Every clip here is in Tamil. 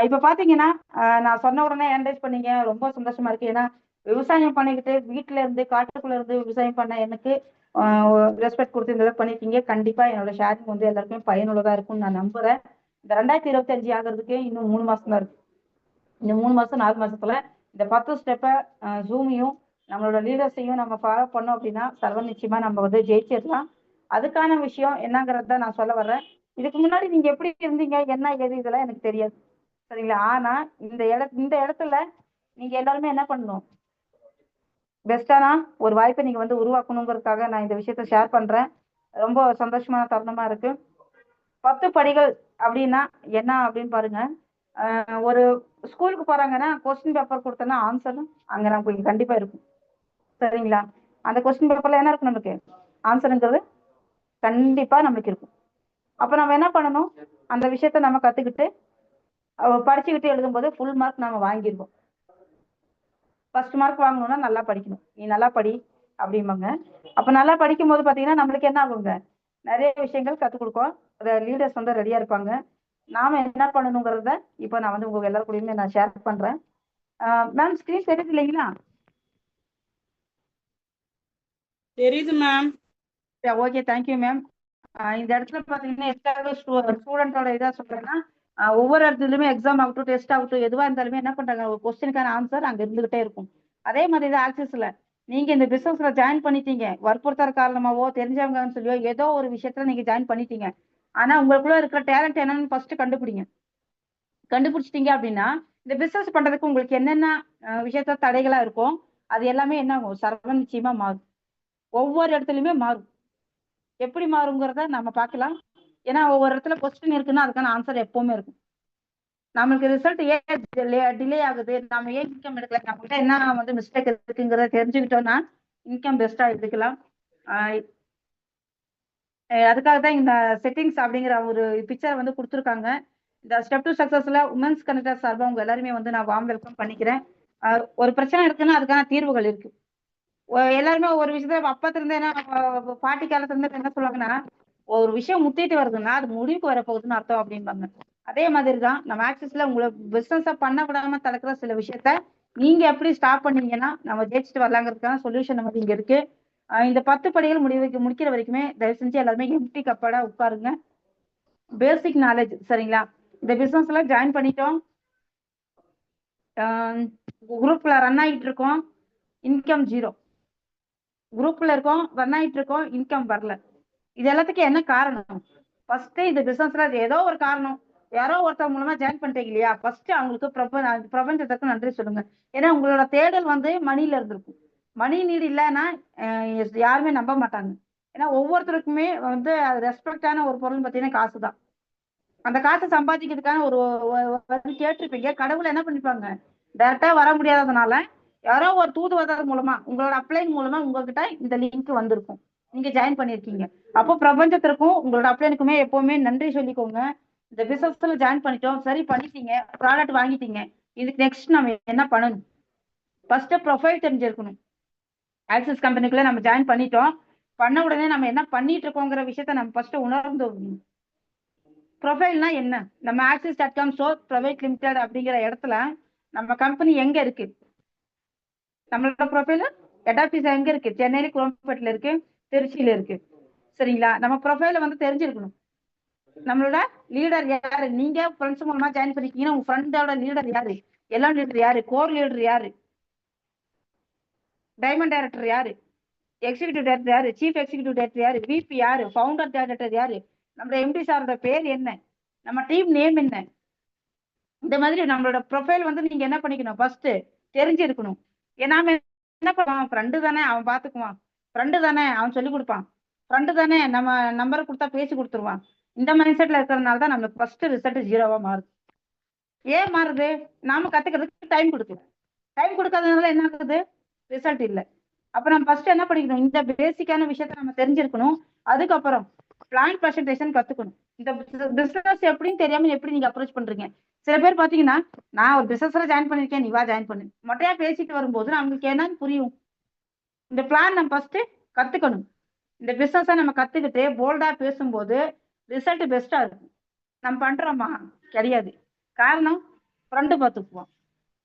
இப்ப பாத்தீங்கன்னா நான் சொன்ன உடனே என்கரேஜ் பண்ணீங்க, ரொம்ப சந்தோஷமா இருக்கு. ஏன்னா விவசாயம் பண்ணிக்கிட்டு வீட்டுல இருந்து காட்டுக்குள்ள இருந்து விவசாயம் பண்ண எனக்கு ரெஸ்பெக்ட் கொடுத்து இந்த அளவுக்கு பண்ணிருக்கீங்க. கண்டிப்பா என்னோட ஷேரிங் வந்து எல்லாருக்குமே பயனுள்ளதா இருக்கும்னு நான் நம்புறேன். இந்த 2025 ஆகிறதுக்கு இன்னும் 3 மாசம் தான் இருக்கு. இந்த 3 மாசம் 4 மாசத்துல இந்த 10 ஸ்டெப்பை ஜூமையும் நம்மளோட லீடர்ஸையும் நம்ம ஃபாலோ பண்ணோம் அப்படின்னா சர்வ நிச்சயமா நம்ம வந்து ஜெயிச்சிடலாம். அதுக்கான விஷயம் என்னங்கிறத நான் சொல்ல வர்றேன். இதுக்கு முன்னாடி நீங்க எப்படி இருந்தீங்க, என்ன ஏது, இதெல்லாம் எனக்கு தெரியாது. சரிங்களா? ஆனா இந்த இடத்துல நீங்க எல்லாருமே என்ன பண்ணணும், பெஸ்டான ஒரு வாய்ப்பை நீங்க வந்து உருவாக்கணுங்கிறதுக்காக நான் இந்த விஷயத்த ஷேர் பண்றேன். ரொம்ப சந்தோஷமான தருணமா இருக்கு. 10 படிகள் அப்படின்னா என்ன அப்படின்னு பாருங்க. ஒரு ஸ்கூலுக்கு போறாங்கன்னா கொஸ்டின் பேப்பர் கொடுத்தோன்னா ஆன்சரும் அங்க நமக்கு கண்டிப்பா இருக்கும். சரிங்களா? அந்த கொஸ்டின் பேப்பர்ல என்ன இருக்கும், நமக்கு ஆன்சருங்கிறது கண்டிப்பா நம்மளுக்கு இருக்கும். அப்ப நம்ம என்ன பண்ணணும், அந்த விஷயத்த நம்ம கத்துக்கிட்டு படிச்சுக்கிட்டு எழுதும்போது ஃபுல் மார்க் நம்ம வாங்கிடுவோம். ஃபர்ஸ்ட் மார்க் வாங்கணும்னா நல்லா படிக்கணும், நீ நல்லா படி அப்படிம்பாங்க. அப்ப நல்லா படிக்கும் போது பாத்தீங்கன்னா நம்மளுக்கு என்ன ஆகுங்க, நிறைய விஷயங்கள் கத்துக் கொடுக்கும். லீடர்ஸ் வந்து ரெடியா இருப்பாங்க. நாம என்ன பண்ணணுங்கிறத இப்ப நான் வந்து உங்க எல்லாரும் கூடயுமே நான் ஷேர் பண்றேன். மேம் ஸ்கிரீன் தெரியுது இல்லைங்களா? தெரியுது மேம். Okay, thank you ma'am. இந்த இடத்துல பாத்தீங்கன்னா எதுக்காக ஸ்டூடெண்டோட இதா சொல்றேன்னா, ஒவ்வொரு இடத்துலயுமே எக்ஸாம் ஆகட்டும், டெஸ்ட் ஆகட்டும், எதுவா இருந்தாலுமே என்ன பண்றாங்க, ஒரு கொஸ்டினுக்கான ஆன்சர் அங்க இருந்துகிட்டே இருக்கும். அதே மாதிரி தான் ஆக்சிஸ்ல நீங்க இந்த பிசினஸ்ல ஜாயின் பண்ணிட்டீங்க, வற்புறுத்தல் காரணமாவோ தெரிஞ்சவங்கன்னு சொல்லியோ ஏதோ ஒரு விஷயத்துல நீங்க ஜாயின் பண்ணிட்டீங்க. ஆனா உங்களுக்குள்ள இருக்கிற டேலண்ட் என்னன்னு ஃபர்ஸ்ட் கண்டுபிடிங்க. கண்டுபிடிச்சிட்டீங்க அப்படின்னா இந்த பிசினஸ் பண்றதுக்கு உங்களுக்கு என்னென்ன விஷயத்த தடைகளா இருக்கும், அது எல்லாமே என்ன ஆகும், சர்வ நிச்சயமா மாறும். ஒவ்வொரு இடத்துலயுமே மாறும். எப்படி மாறுங்கிறத நம்ம பார்க்கலாம். ஏன்னா ஒவ்வொரு இடத்துல கொஸ்டின் இருக்குன்னா அதுக்கான ஆன்சர் எப்பவுமே இருக்கும். நம்மளுக்கு ரிசல்ட் ஏன் டிலே ஆகுது, நம்ம ஏன் இன்கம் எடுக்கல, நம்மகிட்ட என்ன வந்து மிஸ்டேக் இருக்குங்கிறத தெரிஞ்சுக்கிட்டோம்னா இன்கம் பெஸ்டா எடுக்கலாம். அதுக்காக தான் இந்த செட்டிங்ஸ் அப்படிங்கிற ஒரு பிக்சர் வந்து கொடுத்துருக்காங்க. இந்த ஸ்டெப் டு சக்சஸ்ல உமன்ஸ் கனெக்டர் சார்பாக உங்க எல்லாருமே வந்து நான் வார்ம் வெல்கம் பண்ணிக்கிறேன். ஒரு பிரச்சனை இருக்குன்னா அதுக்கான தீர்வுகள் இருக்கு. எல்லாருமே ஒரு விஷயத்த அப்பத்துல இருந்து என்ன, பாட்டி காலத்துல இருந்து என்ன சொல்லுவாங்கன்னா, ஒரு விஷயம் முத்திட்டு வருதுன்னா அது முடிவுக்கு வரப்போகுதுன்னு அர்த்தம் அப்படிம்பாங்க. அதே மாதிரிதான் நம்ம ஆக்சிஸ்ல உங்களை பிசினஸா பண்ண விடாம தடுக்கிற சில விஷயத்த நீங்க எப்படி ஸ்டாப் பண்ணீங்கன்னா நம்ம ஜெயிச்சுட்டு வரலாங்கிறதுக்கான சொல்யூஷன் நமக்கு இங்க இருக்கு. இந்த 10 படிகள் முடிக்கிற வரைக்குமே தயவு செஞ்சு எல்லாருமே எம்டி கப்படா உட்காருங்க. பேசிக் நாலேஜ், சரிங்களா? இந்த பிசினஸ்ல ஜாயின் பண்ணிட்டோம், குரூப்ல ரன் ஆகிட்டு இருக்கோம், இன்கம் ஜீரோ. குரூப்ல இருக்கோம், ரன் ஆயிட்டு இருக்கோம், இன்கம் வரல. இது எல்லாத்துக்கும் என்ன காரணம்? ஃபர்ஸ்ட் இந்த பிசினஸ்ல ஏதோ ஒரு காரணம், யாரோ ஒருத்தர் மூலமா ஜாயின் பண்ணிட்டீங்க இல்லையா, ஃபர்ஸ்ட் அவங்களுக்கு பிரபஞ்சத்துக்கு நன்றி சொல்லுங்க. ஏன்னா உங்களோட தேடல் வந்து மணில இருந்திருக்கும். மணி நீடு இல்லைன்னா யாருமே நம்ப மாட்டாங்க. ஏன்னா ஒவ்வொருத்தருக்குமே வந்து ரெஸ்பெக்டான ஒரு பொருள் பார்த்தீங்கன்னா காசு தான். அந்த காசை சம்பாதிக்கிறதுக்கான ஒரு கேட்டிருப்பீங்க, கடவுள் என்ன பண்ணிப்பாங்க, டைரக்டா வர முடியாததுனால யாரோ ஒரு தூதுவதர் மூலமா உங்களோட அப்ளைன் மூலமா உங்ககிட்ட இந்த லிங்க் வந்திருக்கும், நீங்க ஜாயின் பண்ணிருக்கீங்க. அப்போ பிரபஞ்சத்திற்கும் உங்களோட அப்ளைனுக்குமே எப்பவுமே நன்றி சொல்லிக்கோங்க. இந்த பிசினஸ்ல ஜாயின் பண்ணிட்டோம், சரி பண்ணிட்டீங்க, ப்ராடக்ட் வாங்கிட்டீங்க, இதுக்கு நெக்ஸ்ட் நம்ம என்ன பண்ணணும்? ஃபர்ஸ்ட் ப்ரொஃபைல் தெரிஞ்சிருக்கணும். ஆக்சிஸ் கம்பெனிக்குள்ள நம்ம ஜாயின் பண்ணிட்டோம், பண்ண உடனே நம்ம என்ன பண்ணிட்டு இருக்கோங்கிற விஷயத்த நம்ம ஃபர்ஸ்ட் உணர்ந்து. ப்ரொஃபைல்னா என்ன? நம்ம axis.com ஸ்டோர் பிரைவேட் லிமிடெட் அப்படிங்கிற இடத்துல நம்ம கம்பெனி எங்க இருக்கு, நம்மளோட ப்ரொஃபைல் ஹெட் ஆபீஸ் எங்க இருக்கு, சென்னையில குரோம்பேட்ல இருக்கு, திருச்சியில இருக்கு. சரிங்களா? நம்ம ப்ரொஃபைல வந்து தெரிஞ்சிருக்கணும். நம்மளோட லீடர் யாரு, நீங்க ஃப்ரெண்ட்ஸ் மூலமா ஜாயின் பண்ணிருக்கீங்கன்னா உங்க ஃப்ரெண்டோட லீடர் யாரு, எல்லாம் லீடர் யாரு, கோர் லீடர் யாரு, டைமண்ட் டைரக்டர் யாரு, எக்ஸிகியூட்டிவ் டைரக்டர் யாரு, சீஃப் எக்ஸிகியூட்டிவ் டைரக்டர் யாரு, விபி யாரு, ஃபவுண்டர் டைரக்டர் யாரு, நம்ம எம்டி சாரோட பேர் என்ன, நம்ம டீம் நேம் என்ன. இந்த மாதிரி நம்மளோட ப்ரொஃபைல் வந்து நீங்க என்ன பண்ணிக்கணும், ஃபர்ஸ்ட் தெரிஞ்சிருக்கணும். ஏன்னா என்ன பண்ணுவான், ஃப்ரெண்டு தானே அவன் பாத்துக்குவான், ஃப்ரெண்டு தானே அவன் சொல்லி கொடுப்பான், ஃப்ரெண்டு தானே நம்ம நம்பர் கொடுத்தா பேசி கொடுத்துருவான். இந்த மைண்ட் செட்ல இருக்கிறதுனால தான் நம்மளுக்கு ஃபர்ஸ்ட் ரிசல்ட் ஜீரோவா மாறுது. ஏன் மாறுது? நாம கத்துக்கிறதுக்கு டைம் கொடுக்கல. டைம் கொடுக்காததுனால என்ன ஆகுது, ரிசல்ட் இல்லை. அப்ப நம்ம ஃபர்ஸ்ட் என்ன பண்ணிக்கணும், இந்த பேசிக்கான விஷயத்த நம்ம தெரிஞ்சிருக்கணும். அதுக்கப்புறம் பிளான் பிரசன்டேஷன் கத்துக்கணும். இந்த பிசினஸ் எப்படின்னு தெரியாம எப்படி நீங்க அப்ரோச் பண்றீங்க. சில பேர் பாத்தீங்கன்னா, நான் ஒரு பிசினஸ்ல ஜாயின் பண்ணிருக்கேன், நீ வா ஜாயின் பண்ணு, மொட்டையா பேசிட்டு வரும்போது நம்மளுக்கு என்னன்னு புரியும். இந்த பிளான் நம்ம ஃபர்ஸ்ட் கத்துக்கணும். இந்த பிசினஸை நம்ம கத்துக்கிட்டு போல்டா பேசும்போது ரிசல்ட் பெஸ்டா இருக்கும். நம்ம பண்றோமா? கிடையாது. காரணம் ஃப்ரெண்டு பார்த்துக்குவோம்.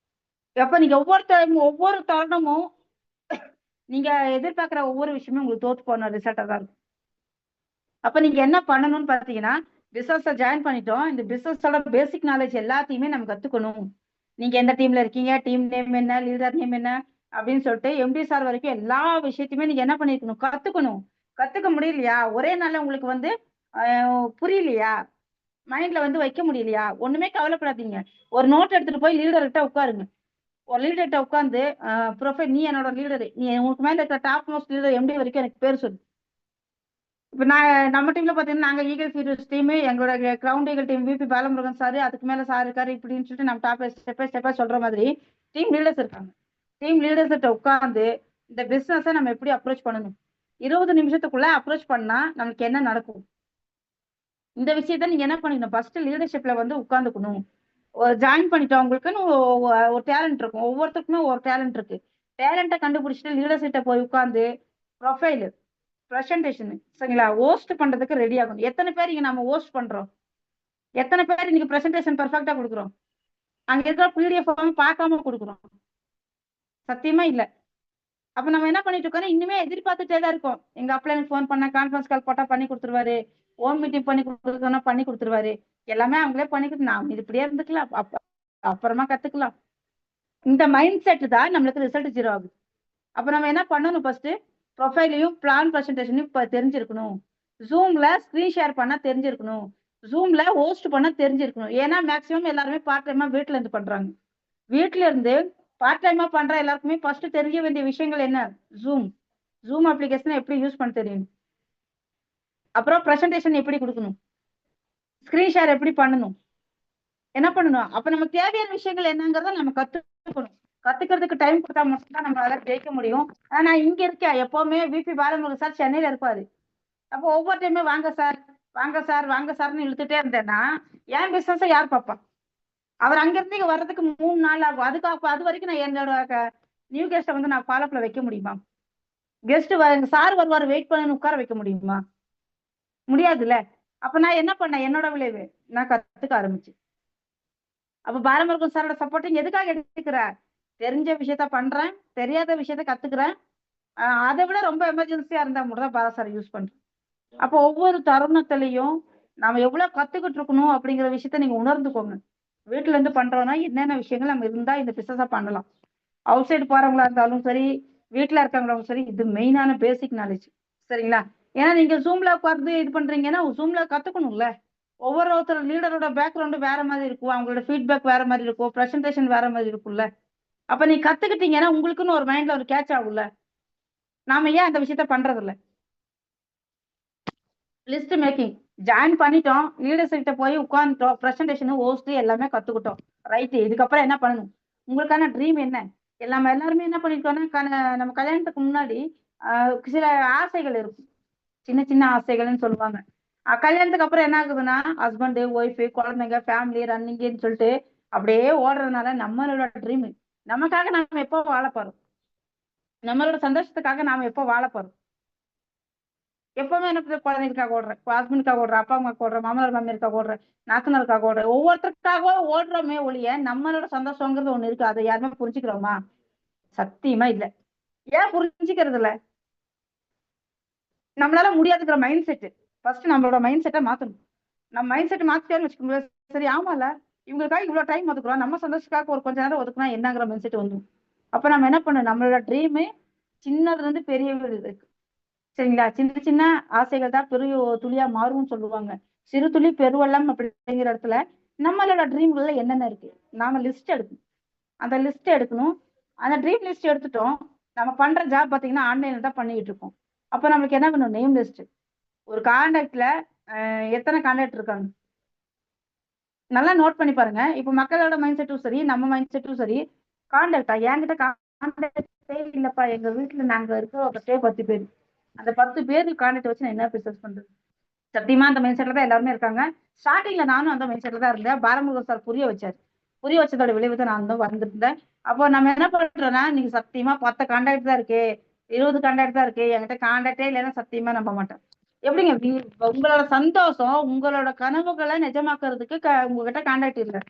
எப்ப நீங்க ஒவ்வொரு தருணமும் நீங்க எதிர்பார்க்கிற ஒவ்வொரு விஷயமும் உங்களுக்கு தோத்து போன ரிசல்ட்டா தான் இருக்கும். அப்ப நீங்க என்ன பண்ணணும்னு பாத்தீங்கன்னா, பிசினஸ்ல ஜாயின் பண்ணிட்டோம். இந்த பிசினஸோட பேசிக் நாலேஜ் எல்லாத்தையுமே நம்ம கத்துக்கணும். நீங்க எந்த டீம்ல இருக்கீங்க, டீம் நேம் என்ன, லீடர் நேம் என்ன அப்படின்னு சொல்லிட்டு எம்டி சார் வரைக்கும் எல்லா விஷயத்தையுமே நீங்க என்ன பண்ணிருக்கணும், கத்துக்கணும். கத்துக்க முடியலையா, ஒரே நாள்ல உங்களுக்கு வந்து புரியலையா, மைண்ட்ல வந்து வைக்க முடியலையா, ஒண்ணுமே கவலைப்படாதீங்க. ஒரு நோட் எடுத்துட்டு போய் லீடர்கிட்ட உட்காருங்க. ஒரு லீடர்கிட்ட உட்காந்து ப்ரொஃபைல், நீ என்னோட லீடரு, நீ உங்களுக்கு மேல இருக்கிற டாப் மோஸ்ட் லீடர் எம்டி வரைக்கும் எனக்கு பேர் சொல்லு. இப்ப நம்ம டீம்ல பாத்தீங்கன்னா, நாங்க ஈகிள் ஃபீடர்ஸ் டீம், எங்களோட ground Eagle team VP Balamurugan sir, அதுக்கு மேல சார் இருக்காரு இப்படின்னு சொல்லிட்டு நம்ம டாப் ஸ்டெப்பா சொல்ற மாதிரி டீம் லீடர்ஸ் இருக்காங்க. டீம் லீடர்ஸ் கிட்ட உட்கார்ந்து இந்த பிசினஸை நம்ம எப்படி அப்ரோச் பண்ணணும், 20 நிமிஷத்துக்குள்ள அப்ரோச் பண்ணா நமக்கு என்ன நடக்கும், இந்த விஷயத்த நீங்க என்ன பண்ணிக்கணும், ஃபர்ஸ்ட் லீடர்ஷிப்ல வந்து உட்கார்ந்துக்கணும். ஜாயின் பண்ணிட்டோம், உங்களுக்குன்னு ஒரு டேலண்ட் இருக்கும், ஒவ்வொருத்தருக்குமே ஒரு டேலண்ட் இருக்கு. டேலண்ட்டை கண்டுபிடிச்சிட்டு லீடர்ஸ் கிட்ட போய் உட்கார்ந்து ப்ரொஃபைல், பிரசன்டேஷன், சரிங்களா, ஹோஸ்ட் பண்றதுக்கு ரெடி ஆகணும். எத்தனை பேர் இங்க நம்ம ஹோஸ்ட் பண்றோம், எத்தனை பேர் இன்னைக்கு பிரசன்டேஷன் பெர்ஃபெக்ட்டா கொடுக்குறோம், அங்க இருக்கிற பிடிஎஃப் பார்க்காம கொடுக்குறோம்? சத்தியமா இல்ல. அப்ப நம்ம என்ன பண்ணிட்டு இருக்கோம், இன்னுமே எதிர்பார்த்துட்டே தான் இருக்கோம். எங்க அப்பா எனக்கு ஃபோன் பண்ண, கான்ஃபரன்ஸ் கால் போட்டா பண்ணி கொடுத்துருவாரு, ஓன் மீட்டிங் பண்ணி கொடுத்துருக்கோம்னா பண்ணி கொடுத்துருவாரு, எல்லாமே அவங்களே பண்ணிக்கிட்டு நான் இது இப்படியே இருந்துக்கலாம், அப்புறமா கத்துக்கலாம். இந்த மைண்ட் செட் தான் நம்மளுக்கு ரிசல்ட் ஜீரோ ஆகுது. அப்ப நம்ம என்ன பண்ணணும், ஃபர்ஸ்ட் ப்ரொஃபைலையும் பிளான் பிரசன்டேஷனையும் இப்ப தெரிஞ்சிருக்கணும். ஜூம்ல ஸ்கிரீன் ஷேர் பண்ண தெரிஞ்சிருக்கணும். ஜூம்ல ஹோஸ்ட் பண்ண தெரிஞ்சிருக்கணும். ஏன்னா மேக்சிமம் எல்லாருமே பார்ட் டைமா வீட்டுல இருந்து பண்றாங்க. வீட்டுல இருந்து பார்ட் டைமா பண்ற எல்லாருக்குமே ஃபர்ஸ்ட் தெரிய வேண்டிய விஷயங்கள் என்ன, ஜூம். ஜூம் அப்ளிகேஷனை எப்படி யூஸ் பண்ண தெரியும், அப்புறம் பிரசன்டேஷன் எப்படி கொடுக்கணும், ஸ்கிரீன் ஷேர் எப்படி பண்ணணும், என்ன பண்ணணும். அப்ப நமக்கு தேவையான விஷயங்கள் என்னங்கிறத நம்ம கத்துக்கணும். கத்துக்கிறதுக்கு டைம் கொடுத்தா மட்டும்தான் நம்மளால ஜெயிக்க முடியும். ஆனா நான் இங்க இருக்கேன், எப்பவுமே விபி பாலமுருகன் சார் சென்னையில இருப்பாரு. அப்போ ஒவ்வொரு டைமே வாங்க சார் வாங்க சார் வாங்க சார்னு இழுத்துட்டே இருந்தேன்னா என் பிசினஸை யார் பார்ப்பா? அவர் அங்கிருந்து இங்க வர்றதுக்கு 3 நாள் ஆகும். அது வரைக்கும் நான் என்னோட நியூ கெஸ்ட்டை வந்து நான் ஃபாலோப்ல வைக்க முடியுமா? கெஸ்ட் சார் வருவார் வெயிட் பண்ணு உட்கார வைக்க முடியுமா? முடியாதுல்ல. அப்ப நான் என்ன பண்ணேன், என்னோட விளைவு நான் கத்துக்க ஆரம்பிச்சேன். அப்ப பாலமுருகன் சாரோட சப்போர்ட்டிங் எதுக்காக எடுத்துக்கிற, தெரிஞ்ச விஷயத்த பண்றேன், தெரியாத விஷயத்த கத்துக்கிறேன். அதை விட ரொம்ப எமர்ஜென்சியா இருந்தா மட்டும் தான் பாலா சார் யூஸ் பண்றேன். அப்போ ஒவ்வொரு தருணத்திலையும் நாம எவ்வளவு கத்துக்கிட்டு இருக்கணும் அப்படிங்கிற விஷயத்த நீங்க உணர்ந்துக்கோங்க. வீட்டுல இருந்து பண்றோம்னா என்னென்ன விஷயங்கள் நம்ம இருந்தா இந்த பிசினஸா பண்ணலாம். அவுட் சைடு போறவங்களா இருந்தாலும் சரி, வீட்டுல இருக்கவங்களும் சரி, இது மெயினான பேசிக் நாலேஜ். சரிங்களா? ஏன்னா நீங்க ஜூம்ல உட்கார்ந்து இது பண்றீங்கன்னா ஜூம்ல கத்துக்கணும்ல. ஒவ்வொருத்தர் லீடரோட பேக்ரவுண்டு வேற மாதிரி இருக்கும், அவங்களோட ஃபீட்பேக் வேற மாதிரி இருக்கும், பிரசன்டேஷன் வேற மாதிரி இருக்கும்ல. அப்ப நீ கத்துக்கிட்டீங்கன்னா உங்களுக்குன்னு ஒரு மைண்ட்ல ஒரு கேட்ச் ஆகும்ல. நாம ஏன் அந்த விஷயத்த பண்றது இல்ல? லிஸ்ட் மேக்கிங் ஜாயின் பண்ணிட்டோம், லீடர்ஸ் கிட்ட போய் உட்காந்துட்டோம், பிரசன்டேஷன் ஹோஸ்ட் எல்லாமே கத்துக்கிட்டோம். ரைட், இதுக்கப்புறம் என்ன பண்ணணும், உங்களுக்கான ட்ரீம் என்ன? எல்லாருமே என்ன பண்ணிருக்கோம்னா, நம்ம கல்யாணத்துக்கு முன்னாடி சில ஆசைகள் இருக்கும், சின்ன சின்ன ஆசைகள்னு சொல்லுவாங்க. கல்யாணத்துக்கு அப்புறம் என்ன ஆகுதுன்னா, ஹஸ்பண்ட் ஒய்ஃபு குழந்தைங்க ஃபேமிலி ரன்னிங்னு சொல்லிட்டு அப்படியே ஓடுறதுனால நம்மளோட ட்ரீம், நமக்காக நாம எப்போ வாழ போறோம், நம்மளோட சந்தோஷத்துக்காக நாம எப்போ வாழ போறோம்? எப்பவுமே என்ன குழந்தைகளுக்காக ஓடுறேன், ஹஸ்பண்டுக்காக ஓடுறேன், அப்பா அம்மாவுக்கு ஓடுறேன், மாமனார் மாமியாருக்காக ஓடுறேன், நாத்தனாருக்காக ஓடுறேன், ஒவ்வொருத்தருக்காக ஓடுறோமே ஒழிய நம்மளோட சந்தோஷங்கிறது ஒண்ணு இருக்கு, அதை யாருமே புரிஞ்சுக்கிறோமா? சத்தியமா இல்ல. ஏன் புரிஞ்சுக்கிறது இல்ல? நம்மளால முடியாதுங்கிற மைண்ட் செட். ஃபர்ஸ்ட் நம்மளோட மைண்ட் செட்டை மாத்தணும். நம்ம மைண்ட் செட் மாத்திட்டேன்னு வச்சுக்கோங்க, சரி ஆமால இவங்களுக்காக இவ்வளவு டைம் ஒதுக்குறோம், நம்ம சந்தோஷத்துக்காக ஒரு கொஞ்ச நேரம் ஒதுக்குனா என்னங்கிற மைண்ட் செட் வந்துடும். அப்ப நம்ம என்ன பண்ணணும், நம்மளோட ட்ரீம் சின்னதுல இருந்து பெரிய இருக்கு. சரிங்களா? சின்ன சின்ன ஆசைகள் தான் பெரிய துளியா மாறும்னு சொல்லுவாங்க. சிறு துளி பெருவெள்ளம் அப்படிங்கிற இடத்துல நம்மளோட ட்ரீம்கள்ல என்னென்ன இருக்கு, நாம லிஸ்ட் எடுக்கணும். அந்த லிஸ்ட் எடுக்கணும். அந்த ட்ரீம் லிஸ்ட் எடுத்துட்டோம். நம்ம பண்ற ஜாப் பாத்தீங்கன்னா ஆன்லைன்ல தான் பண்ணிட்டு இருக்கோம். அப்ப நம்மளுக்கு என்ன வேணும், நேம் லிஸ்ட். ஒரு கான்டாக்ட்ல எத்தனை கான்டாக்ட் இருக்காங்க நல்லா நோட் பண்ணி பாருங்க. இப்ப மக்களோட மைண்ட் செட்டும் சரி, நம்ம மைண்ட் செட்டும் சரி, கான்டாக்டா என்கிட்ட கான்டாக்டே இல்லப்பா, எங்க வீட்டுல நாங்க இருக்கிற ஒரு 10 பேர், அந்த 10 பேர் கான்டாக்ட் வச்சு நான் என்ன பிசினஸ் பண்றது? சத்தியமா அந்த மைண்ட் செட்ல தான் எல்லாருமே இருக்காங்க. ஸ்டார்டிங்ல நானும் அந்த மைண்ட் செட்ல தான் இருந்தேன். பாலமுருகன் சார் புரிய வச்சாரு. புரிய வச்சதோட விளைவு தான் நான் தான் வந்திருந்தேன். அப்போ நம்ம என்ன பண்றோம்னா, நீங்க சத்தியமா 10 கான்டாக்ட் தான் இருக்கு, 20 கான்டாக்ட் தான் இருக்கு, என்கிட்ட கான்டாக்டே இல்லைன்னா சத்தியமா நம்ப மாட்டேன். எப்படிங்க உங்களோட சந்தோஷம், உங்களோட கனவுகளை நிஜமாக்குறதுக்கு உங்ககிட்ட கான்டாக்ட் இல்லை,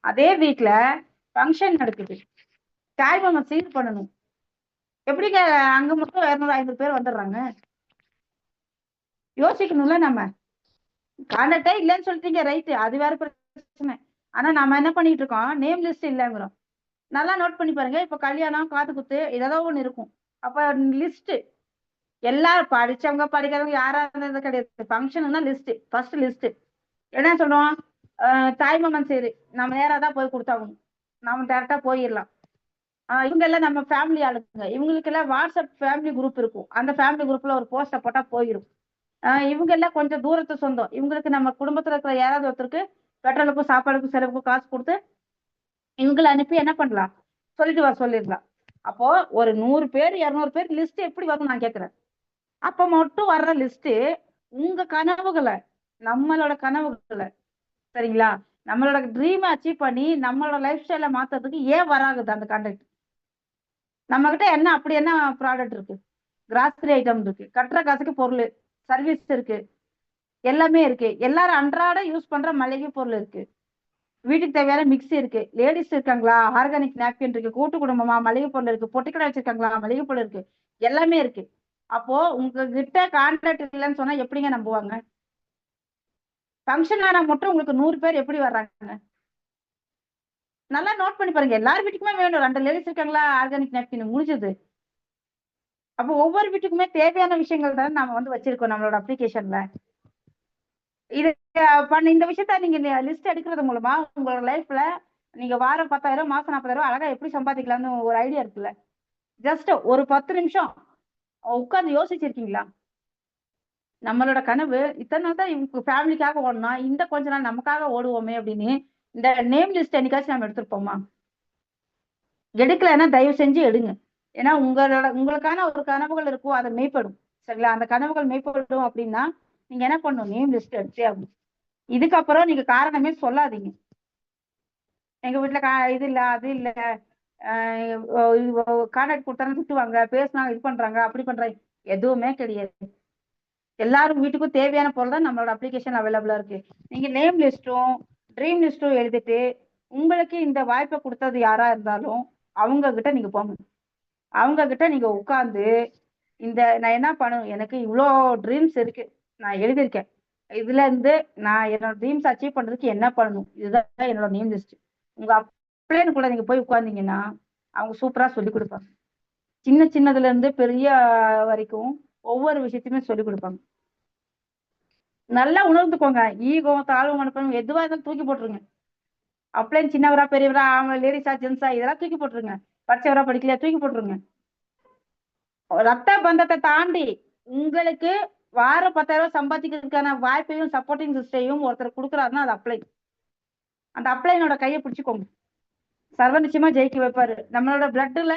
அதே வீட்டுல ஃபங்க்ஷன் நடக்குது, தாய்மாமன் சீர் பண்ணணும். எப்படிங்க அங்க மட்டும் 200 500 பேர் வந்துடுறாங்க? யோசிக்கணும்ல நம்ம. கான்டாக்டே இல்லைன்னு சொல்லிட்டீங்க, ரைட்டு, அது வேற பிரச்சனை. ஆனா நம்ம என்ன பண்ணிட்டு இருக்கோம், நேம் லிஸ்ட் இல்லைங்கிறோம். நல்லா நோட் பண்ணி பாருங்க, இப்ப கல்யாணம் காது குத்து ஏதோ ஒண்ணு இருக்கும். அப்ப லிஸ்ட் எல்லாரும் படிச்சவங்க படிக்காதவங்க யாரா இருந்தது கிடையாது. ஃபங்க்ஷன்னா லிஸ்ட், ஃபர்ஸ்ட் லிஸ்ட் என்ன சொல்றோம், தாய்மாமன் சரி நம்ம நேரா தான் போய் கொடுத்தாகணும், நாம டேரக்டா போயிடலாம். இவங்க எல்லாம் நம்ம ஃபேமிலி ஆளுங்க, இவங்களுக்கு எல்லாம் வாட்ஸ்அப் ஃபேமிலி குரூப் இருக்கும், அந்த ஃபேமிலி குரூப்ல ஒரு போஸ்ட போட்டா போயிடும். இவங்க எல்லாம் கொஞ்சம் தூரத்து சொந்தம், இவங்களுக்கு நம்ம குடும்பத்துல இருக்கிற யாராவது ஒருத்தருக்கு பெட்ரோலுக்கும் சாப்பாடுக்கும் செலவுக்கும் காசு கொடுத்து இவங்களை அனுப்பி என்ன பண்ணலாம், சொல்லிட்டு வர சொல்லிடலாம். அப்போ ஒரு 100 பேர் 200 பேர் லிஸ்ட் எப்படி வரும் நான் கேக்குறேன். அப்ப மட்டும் வர்ற லிஸ்ட் உங்க கனவுகளை, நம்மளோட கனவுகளை, சரிங்களா, நம்மளோட ட்ரீமை அச்சீவ் பண்ணி நம்மளோட லைஃப் ஸ்டைல மாத்துறதுக்கு ஏன் வராகுது அந்த கான்டாக்ட்? நம்ம கிட்ட என்ன அப்படி என்ன ப்ராடக்ட் இருக்கு? கிராசரி ஐட்டம் இருக்கு, கட்டுற காசுக்கு பொருள், சர்வீஸ் இருக்கு, எல்லாமே இருக்கு. எல்லாரும் அன்றாட யூஸ் பண்ற மளிகை பொருள் இருக்கு, வீட்டுக்கு தேவையான மிக்ஸி இருக்கு, லேடிஸ் இருக்காங்களா ஆர்கானிக் நாப்கின் இருக்கு, கூட்டு குடும்பமா மளிகை பொருள் இருக்கு, பொட்டிக்கடை வச்சிருக்காங்களா மளிகை பொருள் இருக்கு, எல்லாமே இருக்கு. அப்போ உங்ககிட்ட கான்டாக்ட் இல்லைன்னு சொன்னா எப்படிங்க நம்புவாங்க? ஃபங்க்ஷன் ஆனா மட்டும் உங்களுக்கு 100 பேர் எப்படி வர்றாங்க? நல்லா நோட் பண்ணி பாருங்க, எல்லார் வீட்டுக்குமே வேணும். 2 லேடிஸ் இருக்காங்களா ஆர்கானிக் நாப்கின் முடிஞ்சது. அப்போ ஒவ்வொரு வீட்டுக்குமே தேவையான விஷயங்கள் தான் நாம வந்து வச்சிருக்கோம் நம்மளோட அப்ளிகேஷன்ல. இது பண்ண இந்த விஷயத்த நீங்க லிஸ்ட் எடுக்கிறது மூலமா உங்களோட லைஃப்ல நீங்க வாரம் 10,000 மாசம் 40,000 அழகா எப்படி சம்பாதிக்கலாம்னு ஒரு ஐடியா இருக்குல்ல. ஜஸ்ட் ஒரு 10 நிமிஷம் உட்கார்ந்து யோசிச்சிருக்கீங்களா? நம்மளோட கனவு இத்தனை நாள் தான் இவங்க ஃபேமிலிக்காக ஓடணும், இந்த கொஞ்ச நாள் நமக்காக ஓடுவோமே அப்படின்னு இந்த நேம் லிஸ்ட் என்னைக்காச்சும் நம்ம எடுத்திருப்போமா? எடுக்கலைன்னா தயவு செஞ்சு எடுங்க. ஏன்னா உங்களுக்கான ஒரு கனவுகள் இருக்கும், அதை மெய்ப்படும். சரிங்களா, அந்த கனவுகள் மெய்ப்படும் அப்படின்னா நீங்க என்ன பண்ணணும், நேம் லிஸ்ட் எடுத்தே ஆகணும். இதுக்கப்புறம் நீங்க காரணமே சொல்லாதீங்க. எங்க வீட்டுல இது இல்ல அது இல்ல, கான்டாக்ட் கொடுத்தாலும் திட்டுவாங்க, பேசினா இது பண்றாங்க அப்படி பண்றாங்க, எதுவுமே கிடையாது. எல்லாரும் வீட்டுக்கும் தேவையான பொருள் தான் நம்மளோட அப்ளிகேஷன் அவைலபிளா இருக்கு. நீங்க நேம் லிஸ்ட்டும் ட்ரீம் லிஸ்ட்டும் எழுதிட்டு உங்களுக்கு இந்த வாய்ப்பை கொடுத்தது யாரா இருந்தாலும் அவங்க கிட்ட நீங்க போங்க. அவங்க கிட்ட நீங்க உட்கார்ந்து இந்த நான் என்ன பண்ணணும், எனக்கு இவ்வளோ ட்ரீம்ஸ் இருக்கு, நான் எழுதியிருக்கேன், இதுல இருந்து நான் என்னோட ட்ரீம்ஸ் அச்சீவ் பண்றதுக்கு என்ன பண்ணணும், இதுதான் என்னோட நேம் லிஸ்ட். உங்க அப்ளைன் கூட நீங்க போய் உட்கார்ந்தீங்கன்னா அவங்க சூப்பரா சொல்லி கொடுப்பாங்க. சின்ன சின்னதுல இருந்து பெரிய வரைக்கும் ஒவ்வொரு விஷயத்தையுமே சொல்லி கொடுப்பாங்க. நல்லா உணர்ந்துக்கோங்க, ஈகோ தாழ்வு மனப்பான்மை எதுவா இருந்தாலும் தூக்கி போட்டுருங்க. அப்ளைன் சின்னவரா பெரியவரா அவங்க லேடிஸா ஜென்ஸா இதெல்லாம் தூக்கி போட்டுருங்க. படிச்சவரா படிக்கலையா தூக்கி போட்டுருங்க. ரத்த பந்தத்தை தாண்டி உங்களுக்கு வாரம் 10,000 சம்பாதிக்கிறதுக்கான வாய்ப்பையும் சப்போர்ட்டிங் சிஸ்டையும் ஒருத்தர் கொடுக்குறாருன்னா அது அப்ளை. அந்த அப்ளைனோட கையை பிடிச்சுக்கோங்க, சர்வ நிச்சயமா ஜெயிக்க வைப்பாரு. நம்மளோட பிளட்ல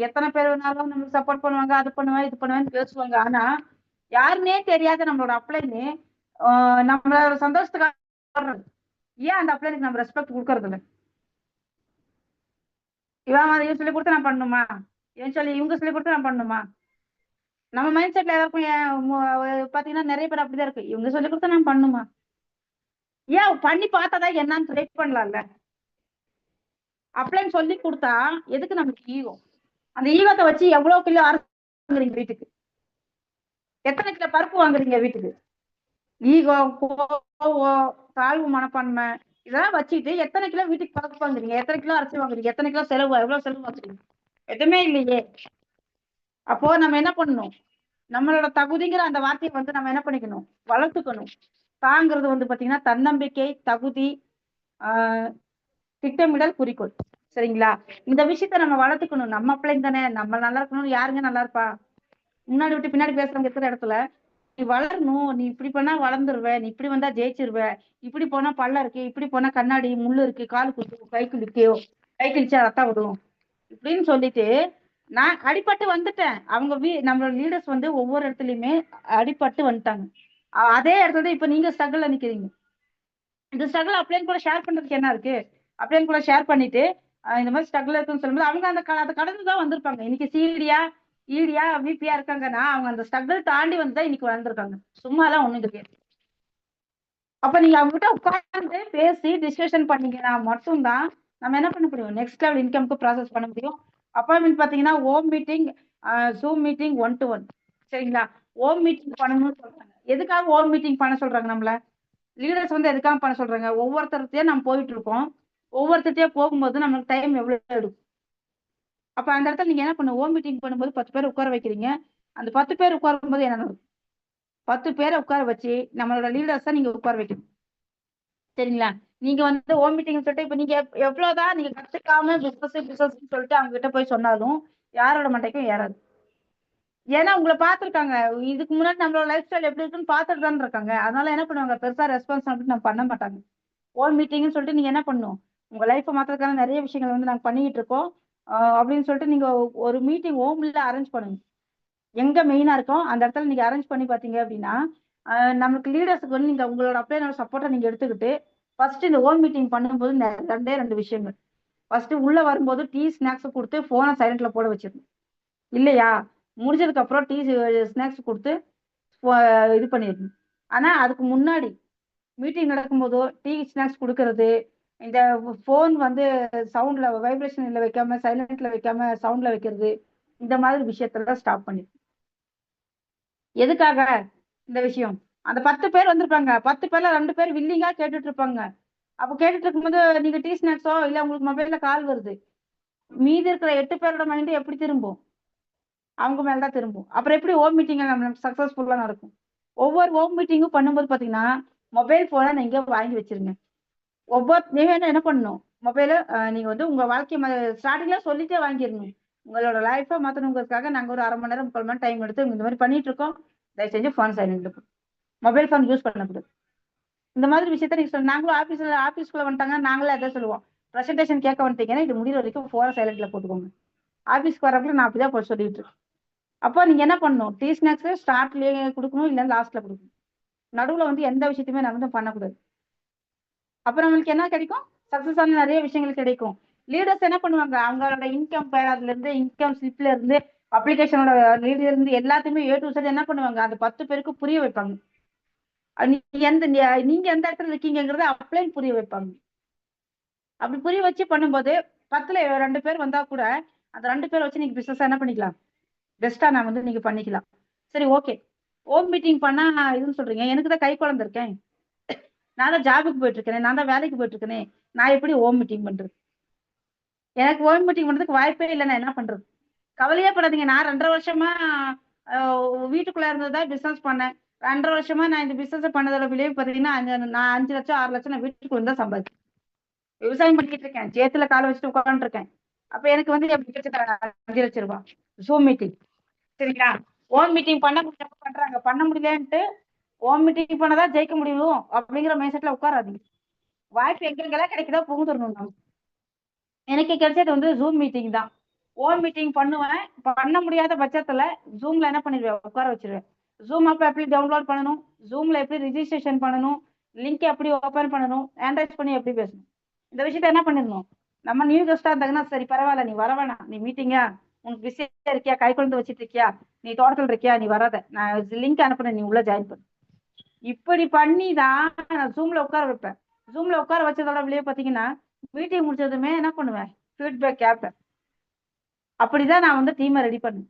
எத்தனை பேர் வேணாலும் நம்மளுக்கு சப்போர்ட் பண்ணுவாங்க, அது பண்ணுவேன் இது பண்ணுவேன்னு பேசுவாங்க. ஆனா யாருன்னே தெரியாத நம்மளோட அப்ளைனு நம்மளோட சந்தோஷத்துக்காக ஏன் அந்த அப்ளைனுக்கு நம்ம ரெஸ்பெக்ட் கொடுக்கறது இல்லை? இவன் சொல்லி கொடுத்து நான் பண்ணணுமா, இவன் சொல்லி இவங்க சொல்லி கொடுத்து நான் பண்ணணுமா? நம்ம மைண்ட் செட்ல எல்லாருக்கும் பாத்தீங்கன்னா நிறைய பேர் அப்படிதான் இருக்கு, இவங்க சொல்லி கொடுத்தா நான் பண்ணுமா? ஏன் பண்ணி பார்த்தாதான் என்னன்னு ட்ரை பண்ணலாம்ல. அப்ளைன்னு சொல்லி கொடுத்தா எதுக்கு நமக்கு ஈகோ? அந்த ஈகத்தை வச்சு எவ்வளவு கிலோ வாங்குறீங்க வீட்டுக்கு, எத்தனை கிலோ பருப்பு வாங்குறீங்க வீட்டுக்கு? ஈகோ, கோவம், தாழ்வு மனப்பான்மை இதெல்லாம் வச்சுட்டு எத்தனை கிலோ வீட்டுக்கு பருப்பு வாங்குறீங்க, எத்தனை கிலோ அரிசி வாங்குறீங்க, எத்தனை கிலோ செலவு, எவ்வளவு செலவு வாங்குறீங்க? எதுவுமே இல்லையே. அப்போ நம்ம என்ன பண்ணணும், நம்மளோட தகுதிங்கிற அந்த வார்த்தையை வந்து நம்ம என்ன பண்ணிக்கணும், வளர்த்துக்கணும். தாங்கிறது வந்து பாத்தீங்கன்னா தன்னம்பிக்கை, தகுதி, திட்டமிடல், குறிக்கோள். சரிங்களா, இந்த விஷயத்த நம்ம வளர்த்துக்கணும். நம்ம பிள்ளைங்க தானே, நம்ம நல்லா இருக்கணும்னு யாருங்க நல்லா இருப்பா? முன்னாடி விட்டு பின்னாடி பேசுறவங்க இருக்கிற இடத்துல நீ வளரணும், நீ இப்படி பண்ணா வளர்ந்துருவ, நீ இப்படி வந்தா ஜெயிச்சிருவ, இப்படி போனா பள்ளம் இருக்கு, இப்படி போனா கண்ணாடி முள்ளு இருக்கு, கால் குத்து கை குளிக்கோ, கை கிழிச்சா ரத்தம் விடும் இப்படின்னு சொல்லிட்டு நான் அடிபட்டு வந்துட்டேன். அவங்க நம்மளோட லீடர்ஸ் வந்து ஒவ்வொரு இடத்துலயுமே அடிபட்டு வந்துட்டாங்க. அதே இடத்துல இப்ப நீங்க ஸ்ட்ரகிள்ல நிக்கிறீங்க. இந்த ஸ்ட்ரகிள் அப்ளைன் கூட ஷேர் பண்றதுக்கு என்ன இருக்கு? அப்ளைன் கூட ஷேர் பண்ணிட்டு இந்த மாதிரி ஸ்ட்ரகிள் இருக்குன்னு சொல்லும்போது அவங்க அதை கடந்துதான் வந்திருப்பாங்க. இன்னைக்கு சிடியா ஈடியா விபியா இருக்காங்கன்னா அவங்க அந்த ஸ்ட்ரகிள் தாண்டி வந்துதான் இன்னைக்கு வந்திருக்காங்க. சும்மா எல்லாம் ஒண்ணும் கிடையாது. அப்ப நீங்க அவங்க கிட்ட உட்கார்ந்து பேசி டிஸ்கஷன் பண்ணீங்கன்னா மட்டும்தான் நம்ம என்ன பண்ண முடியும், நெக்ஸ்ட் லெவல் இன்கம்க்கு ப்ராசஸ் பண்ண முடியும். அப்பாயின்மெண்ட் பாத்தீங்கன்னா home meeting, zoom meeting, 1-to-1. சரிங்களா? ஹோம் மீட்டிங் பண்ணணும்னு சொல்றாங்க. எதுக்காக ஹோம் மீட்டிங் பண்ண சொல்றாங்க நம்மள? லீடர்ஸ் வந்து எதுக்காக பண்ண சொல்றாங்க? ஒவ்வொருத்தர்கிட்டயும் நம்ம போயிட்டு இருக்கோம். ஒவ்வொருத்தர்கிட்டயும் போகும்போது நமக்கு டைம் எவ்வளவு எடுக்கும்? அப்ப அந்த இடத்துல நீங்க என்ன பண்ணுங்க, ஹோம் மீட்டிங் பண்ணும்போது 10 பேர் உட்கார வைக்கிறீங்க. அந்த 10 பேர் உட்காரும் போது என்ன நடக்கும்? 10 பேரை உட்கார வச்சு நம்மளோட லீடர்ஸை நீங்க உட்கார வைக்கணும். சரிங்களா? நீங்க வந்து ஹோம் மீட்டிங் சொல்லிட்டு இப்ப நீங்க எவ்வளவுதான் நீங்க கத்துக்காம பிசினஸ் சொல்லிட்டு அவங்க கிட்ட போய் சொன்னாலும் யாரோட மண்டைக்கும் ஏறாது. ஏன்னா உங்களை பார்த்திருக்காங்க. இதுக்கு முன்னாடி நம்மளோட லைஃப் ஸ்டைல் எப்படி இருக்குன்னு பார்த்துட்டு தான் இருக்காங்க. அதனால என்ன பண்ணுவாங்க, பெருசா ரெஸ்பான்சிபிலிட்டி நம்ம பண்ண மாட்டாங்க. ஹோம் மீட்டிங்னு சொல்லிட்டு நீங்க என்ன பண்ணணும், உங்க லைஃப்பை மாத்துறதுக்கான நிறைய விஷயங்கள் வந்து நாங்க பண்ணிக்கிட்டு இருக்கோம் அப்படின்னு சொல்லிட்டு நீங்க ஒரு மீட்டிங் ஹோம்ல அரேஞ்ச் பண்ணுங்க. எங்க மெயினா இருக்கும் அந்த இடத்துல நீங்க அரேஞ்ச் பண்ணி பாத்தீங்க அப்படின்னா நமக்கு லீடர்ஸுக்கு வந்து நீங்க உங்களோட அப்ளைனோட சப்போர்ட்டை நீங்க எடுத்துக்கிட்டு ஃபர்ஸ்ட் இந்த ஹோம் மீட்டிங் பண்ணும்போது ரெண்டு விஷயங்கள். ஃபர்ஸ்ட் உள்ள வரும்போது டீ ஸ்நாக்ஸ் கொடுத்து போனை சைலண்ட்ல போட வச்சிருக்கணும். இல்லையா, முடிஞ்சதுக்கு அப்புறம் டீ ஸ்நாக்ஸ் கொடுத்து இது பண்ணிடணும். ஆனா அதுக்கு முன்னாடி மீட்டிங் நடக்கும்போதோ டீ ஸ்நாக்ஸ் கொடுக்கறது, இந்த போன் வந்து சவுண்ட்ல வைப்ரேஷன்ல வைக்காம சைலண்ட்ல வைக்காம சவுண்ட்ல வைக்கிறது, இந்த மாதிரி விஷயத்தெல்லாம் ஸ்டாப் பண்ணி. எதுக்காக இந்த விஷயம்? அந்த 10 பேர் வந்திருப்பாங்க, 10 பேர்ல 2 பேர் வில்லிங்கா கேட்டுட்டு இருப்பாங்க. அப்ப கேட்டுட்டு இருக்கும்போது நீங்க டீ ஸ்நாக்ஸோ இல்ல உங்களுக்கு மொபைல்ல கால் வருது, மீதி இருக்கிற 8 பேரோட மைண்டு எப்படி திரும்பும்? அவங்க மேலதான் திரும்பும். அப்புறம் எப்படி ஹோம் மீட்டிங் நம்ம சக்சஸ்ஃபுல்லா நடக்கும்? ஒவ்வொரு ஹோம் மீட்டிங்கும் பண்ணும்போது பாத்தீங்கன்னா மொபைல் போனை நீங்க வாங்கி வச்சிருங்க. நீங்க என்ன பண்ணணும், மொபைல நீங்க வந்து உங்க வாழ்க்கை ஸ்டார்டிங்ல சொல்லிட்டே வாங்கிடணும். உங்களோட லைஃபை மாத்தணுங்கிறதுக்காக நாங்க ஒரு 1/2 மணி நேரம் 3/4 மணி நேரம் டைம் எடுத்து இந்த மாதிரி பண்ணிட்டு இருக்கோம். தயவு செஞ்சு போன் சைலண்ட் இருக்கும், மொபைல் போன் யூஸ் பண்ணக்கூடாது. இந்த மாதிரி விஷயத்த நீங்க நாங்களும் ஆபீஸ்க்குள்ள வந்துட்டாங்க, நாங்களே அதை சொல்லுவோம். ப்ரெசன்டேஷன் கேட்க வந்துட்டீங்கன்னா இது முடிகிற வரைக்கும் போன சைலண்ட்ல போட்டுக்கோங்க. ஆபீஸ்க்கு வரப்பல நான் அப்படிதான் போய் சொல்லிட்டு இருக்கேன். அப்போ நீங்க என்ன பண்ணணும், டீ ஸ்நாக்ஸ் ஸ்டார்ட்லயே கொடுக்கணும், இல்ல லாஸ்ட்ல கொடுக்கணும். நடுவுல வந்து எந்த விஷயத்தையுமே நான் வந்து பண்ணக்கூடாது. அப்புறம் நம்மளுக்கு என்ன கிடைக்கும், சக்சஸ் ஆன நிறைய விஷயங்கள் கிடைக்கும். லீடர்ஸ் என்ன பண்ணுவாங்க, அவங்களோட இன்கம் அதுல இருந்து இன்கம் ஸ்லிப்ல இருந்து அப்ளிகேஷனோட லீட்ல இருந்து எல்லாத்தையுமே A to Z என்ன பண்ணுவாங்க, அந்த 10 பேருக்கு புரிய வைப்பாங்க. நீங்க எந்த இடத்துல இருக்கீங்கிறத அப்ளைன் புரிய வைப்பாங்க. அப்படி புரிய வச்சு பண்ணும்போது 10ல 2 பேர் வந்தா கூட அந்த 2 பேர் வச்சு நீங்க பிசினஸ் என்ன பண்ணிக்கலாம், பெஸ்டா நான் வந்து நீங்க பண்ணிக்கலாம். சரி, ஓகே. ஹோம் மீட்டிங் பண்ணா இதுன்னு சொல்றீங்க, எனக்கு தான் கை குழந்தை இருக்கேன், நான் தான் ஜாபுக்கு போயிட்டு இருக்கேன், நான் தான் வேலைக்கு போயிட்டு இருக்கேனே, நான் எப்படி ஹோம் மீட்டிங் பண்றது? எனக்கு ஹோம் மீட்டிங் பண்றதுக்கு வாய்ப்பே இல்லை, நான் என்ன பண்றது? கவலையே படாதீங்க. நான் 2.5 வருஷமா வீட்டுக்குள்ள இருந்ததா பிசினஸ் பண்ணேன். 2.5 வருஷமா நான் இந்த பிசினஸ் பண்ணதோட விளைவு பார்த்தீங்கன்னா நான் 5 லட்சம் 6 லட்சம் நான் வீட்டுக்குள்ள இருந்தா சம்பாதிச்சேன். விவசாயம் பண்ணிட்டு இருக்கேன், சேத்துல காலை வச்சுட்டு உட்காந்துட்டு இருக்கேன். அப்ப எனக்கு வந்து எப்படி கிடைச்சது 5 லட்சம் ரூபாய் ஜூம் மீட்டிங். சரிங்களா? ஓன் மீட்டிங் பண்ண முடியாம பண்றாங்க, பண்ண முடியலன்ட்டு ஓன் மீட்டிங் பண்ணதான் ஜெயிக்க முடியும் அப்படிங்கிற மைண்ட் செட்ல உட்காராதீங்க. வாய்ப்பு எங்கெங்கெல்லாம் கிடைக்குதோ புகுந்துடணும். நம்ம எனக்கு கிடைச்சது வந்து ஜூம் மீட்டிங் தான். ஓன் மீட்டிங் பண்ணுவேன், பண்ண முடியாத பட்சத்துல ஜூம்ல என்ன பண்ணிடுவேன், உட்கார வச்சிருவேன். ஜூம் ஆப் எப்படி டவுன்லோட் பண்ணணும், ஜூம்ல எப்படி ரிஜிஸ்ட்ரேஷன் பண்ணணும், லிங்க் எப்படி ஓபன் பண்ணணும், ஆண்ட்ராய்ட் பண்ணி எப்படி பேசணும், இந்த விஷயத்த என்ன பண்ணிடணும். நம்ம நியூ கெஸ்டா இருந்தாங்கன்னா சரி பரவாயில்ல, நீ வர வேணாம், நீ மீட்டிங்கா உனக்கு பிஸியா இருக்கியா, கை குழந்தை வச்சிட்டு இருக்கியா, நீ தோட்டத்தில் இருக்கியா, நீ வராத, நான் லிங்க் அனுப்புறேன், நீ உள்ள ஜாயின் பண்ணு. இப்படி பண்ணி தான் நான் ஜூம்ல உட்கார வைப்பேன். ஜூம்ல உட்கார வச்சதோட விளைவு பாத்தீங்கன்னா மீட்டிங் முடிச்சதுமே என்ன பண்ணுவேன், ஃபீட்பேக் கேட்பேன். அப்படிதான் நான் வந்து டீமை ரெடி பண்ணேன்.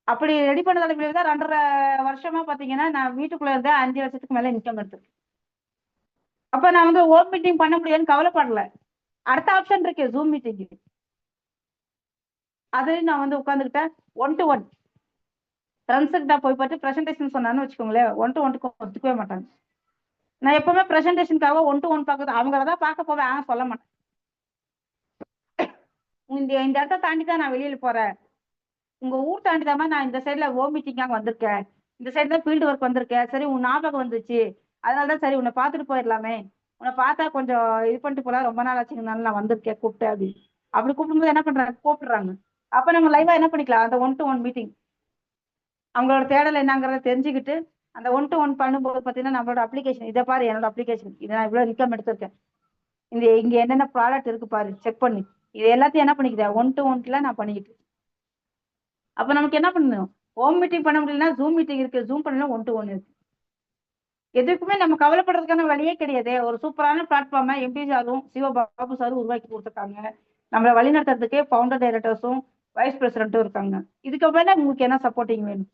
அப்படி ரெடி பண்ணதோட விளைவு தான் 2.5 வருஷமா பாத்தீங்கன்னா நான் வீட்டுக்குள்ள இருந்த 5 லட்சத்துக்கு மேல இன்கம் எடுத்திருக்கேன். அப்ப நான் வந்து ஹோம் மீட்டிங் பண்ண முடியாதுன்னு கவலைப்படல. அடுத்த ஆப்ஷன் இருக்கு ஜூம் மீட்டிங். அது நான் வந்து உட்காந்துக்கிட்டேன். 1-to-1 ஃப்ரெண்ட்ஸுக்கு போய் பார்த்து பிரசன்டேஷன் சொன்னான்னு வச்சுக்கோங்களேன், 1-to-1க்கு ஒத்துக்கவே மாட்டாங்க. நான் எப்பவுமே பிரசன்டேஷனுக்காக 1-to-1 பார்க்கறது, அவங்களதான் பார்க்க போவேன், ஆனா சொல்ல மாட்டேன். இந்த இடத்த தாண்டி தான் நான் வெளியில போறேன், உங்க ஊர் தாண்டிதாம நான் இந்த சைட்ல ஹோம் மீட்டிங்காக வந்திருக்கேன், இந்த சைடு தான் ஃபீல்டு ஒர்க் வந்திருக்கேன், சரி உன் ஞாபகம் வந்துச்சு, அதனாலதான் சரி உன்னை பார்த்துட்டு போயிடலாமே, உன்னை பார்த்தா கொஞ்சம் இது பண்ணிட்டு போலாம், ரொம்ப நாள் ஆச்சுங்கனால நான் வந்திருக்கேன் கூப்பிட்டேன் அப்படின்னு. அப்படி கூப்பிடும்போது என்ன பண்றாங்க, கூப்பிடுறாங்க. அப்ப நம்ம லைவா என்ன பண்ணிக்கலாம், அந்த 1-to-1 மீட்டிங் அவங்களோட தேடல் என்னங்கிறத தெரிஞ்சுக்கிட்டு அந்த 1-to-1 பண்ணும்போது பாத்தீங்கன்னா நம்மளோட அப்ளிகேஷன் இதை பாரு, என்னோட அப்ளிகேஷன் இதை நான் இவ்வளவு இன்கம் எடுத்திருக்கேன், இங்க என்னென்ன ப்ராடக்ட் இருக்கு பாரு, செக் பண்ணி இது எல்லாத்தையும் என்ன பண்ணிக்கிறேன் 1-to-1 நான் பண்ணிக்கிட்டு. அப்ப நமக்கு என்ன பண்ணணும், ஹோம் மீட்டிங் பண்ண முடியலன்னா ஜூம் மீட்டிங் இருக்கு, ஜூம் பண்ணலாம் 1-to-1 இருக்கு. எதுக்குமே நம்ம கவலைப்படுறதுக்கான வழியே கிடையாது. ஒரு சூப்பரான பிளாட்ஃபார்மை எம்பி சாரும் சிவபாபு சாரும் உருவாக்கி கொடுத்துருக்காங்க. நம்மளை வழிநடத்துறதுக்கே ஃபவுண்டர் டைரக்டர்ஸும் வைஸ் பிரசிடென்ட்டும் இருக்காங்க. இதுக்கு மேல உங்களுக்கு என்ன சப்போர்ட்டிங் வேணும்?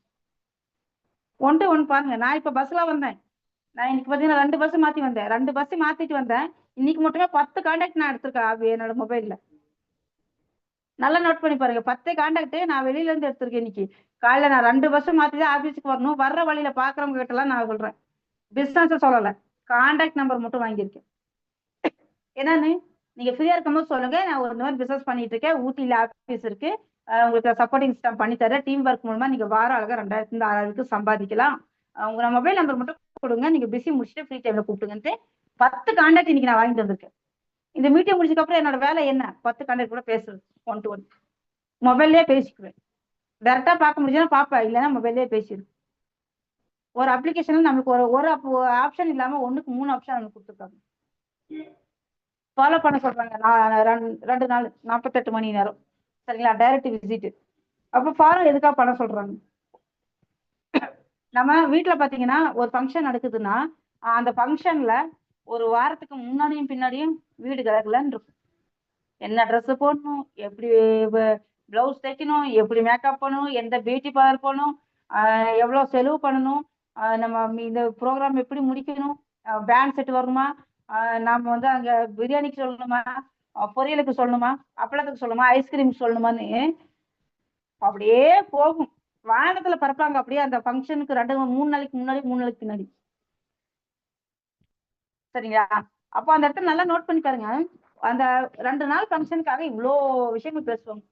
ஒன் டு ஒன் பாருங்க. நான் இப்ப பஸ்ல வந்தேன். நான் இன்னைக்கு பார்த்தீங்கன்னா 2 பஸ் மாத்தி வந்தேன். 2 பஸ் மாத்திட்டு வந்தேன். இன்னைக்கு மட்டுமே 10 கான்டாக்ட் நான் எடுத்திருக்கேன் என்னோட மொபைல்ல. நல்லா நோட் பண்ணி பாருங்க. 10 கான்டாக்ட் நான் வெளியில இருந்து எடுத்திருக்கேன் இன்னைக்கு. காலையில நான் 2 பஸ் மாத்தி தான் ஆபீஸுக்கு வரணும். வர்ற வழியில பாக்குறவங்க கிட்ட எல்லாம் நான் சொல்றேன். பிசினஸ் சொல்லல, கான்டாக்ட் நம்பர் மட்டும் வாங்கியிருக்கேன். என்னன்னு நீங்க ஃப்ரீயா இருக்கும்போது சொல்லுங்க. நான் ஒரு மாதிரி பிசினஸ் பண்ணிட்டு இருக்கேன். ஊட்டியில ஆபீஸ் இருக்கு. உங்களுக்கு சப்போர்ட்டிங் சிஸ்டம் பண்ணி தரேன். டீம் ஒர்க் மூலமா நீங்க வார அழகா 2000 6,000 சம்பாதிக்கலாம். உங்க மொபைல் நம்பர் மட்டும் கொடுங்க. நீங்க பிஸி முடிச்சுட்டு ஃப்ரீ டைம்ல கூப்பிட்டுங்கன்ட்டு 10 கான்டாக்ட் இன்னைக்கு நான் வாங்கிட்டு வந்திருக்கேன். இந்த மீட்டிங் முடிச்சதுக்கு அப்புறம் என்னோட வேலை என்ன? 10 கான்டாக்ட் கூட பேசுறது, ஒன் டு ஒன் மொபைல்லே பேசிக்குவேன். டைரக்டா பார்க்க முடிஞ்சுன்னா பார்ப்பேன், இல்லைன்னா மொபைல்லே பேசிடுவேன். ஒரு அப்ளிகேஷன்ல நமக்கு ஒரு ஆப்ஷன் இல்லாம 1க்கு 3 ஆப்ஷன் நமக்கு கொடுத்துருக்காங்க. ஃபாலோ பண்ண சொல்றாங்க. 2 நாள் 48 மணி நேரம், சரிங்களா? Direct visit. அப்ப ஃபாலோ எதுக்காக பண்ண சொல்றாங்க? நம்ம வீட்டுல பாத்தீங்கன்னா ஒரு ஃபங்க்ஷன் நடக்குதுன்னா அந்த ஃபங்க்ஷன்ல ஒரு வாரத்துக்கு முன்னாடியும் பின்னாடியும் வீடு கலகலன்னு இருக்கும். என்ன ட்ரெஸ் போடணும், எப்படி பிளவுஸ் தைக்கணும், எப்படி மேக்கப் பண்ணணும், எந்த பியூட்டி பார்லர் போகணும், எவ்வளவு செலவு பண்ணணும், நம்ம இந்த ப்ரோக்ராம் எப்படி முடிக்கணும், பேண்ட் செட் வரணுமா, நாம வந்து அங்க பிரியாணிக்கு சொல்லணுமா, பொரியலுக்கு சொல்லணுமா, அப்பளத்துக்கு சொல்லணுமா, ஐஸ்கிரீம் சொல்லணுமான்னு அப்படியே போகும். வானத்துல பறப்பாங்க அப்படியே அந்த ஃபங்க்ஷனுக்கு 3 நாளைக்கு முன்னாடி 3 நாளைக்கு பின்னாடி, சரிங்களா? அப்போ அந்த இடத்துல நல்லா நோட் பண்ணி பாருங்க. அந்த 2 நாள் ஃபங்க்ஷனுக்காக இவ்வளோ விஷயங்கள் பேசுவாங்க.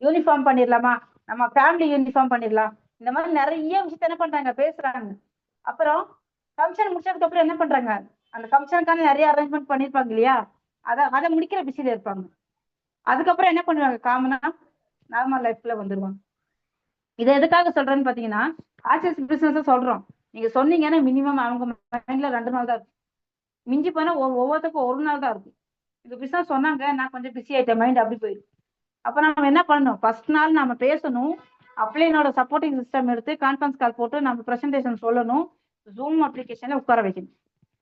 யூனிஃபார்ம் பண்ணிடலாமா, நம்ம ஃபேமிலி யூனிஃபார்ம் பண்ணிடலாம், இந்த மாதிரி நிறைய விஷயத்த என்ன பண்றாங்க, பேசுறாங்க. அப்புறம் ஃபங்க்ஷன் முடிச்சதுக்கு அப்புறம் என்ன பண்றாங்க, அந்த ஃபங்க்ஷனுக்கான நிறைய அரேஞ்ச்மெண்ட் பண்ணிருப்பாங்க இல்லையா, அதை முடிக்கிற பிஸியில இருப்பாங்க. அதுக்கப்புறம் என்ன பண்ணுவாங்க, காமனா நார்மல் லைஃப்ல வந்துருவாங்க. இதை எதுக்காக சொல்றேன்னு பாத்தீங்கன்னா, ஆர்டிஸ்ட் பிசினஸ் சொல்றோம். நீங்க சொன்னீங்கன்னா மினிமம் அவங்க மைண்ட்ல 2 நாள் தான் இருக்கும். மிஞ்சி போனா ஒவ்வொருத்தருக்கும் 1 நாள் தான் இருக்கும். இந்த பிசினஸ் சொன்னாங்க, நான் கொஞ்சம் பிஸி ஆயிட்டேன், மைண்ட் அப்படி போயிடும். அப்ப நம்ம என்ன பண்ணணும், ஃபர்ஸ்ட் நாள் நம்ம பேசணும். அப்ளைனோட சப்போர்ட்டிங் சிஸ்டம் எடுத்து கான்ஃபரன்ஸ் கால் போட்டு நம்ம பிரசன்டேஷன் சொல்லணும். ஜூம் அப்ளிகேஷன்ல உட்கார வைக்கணும்.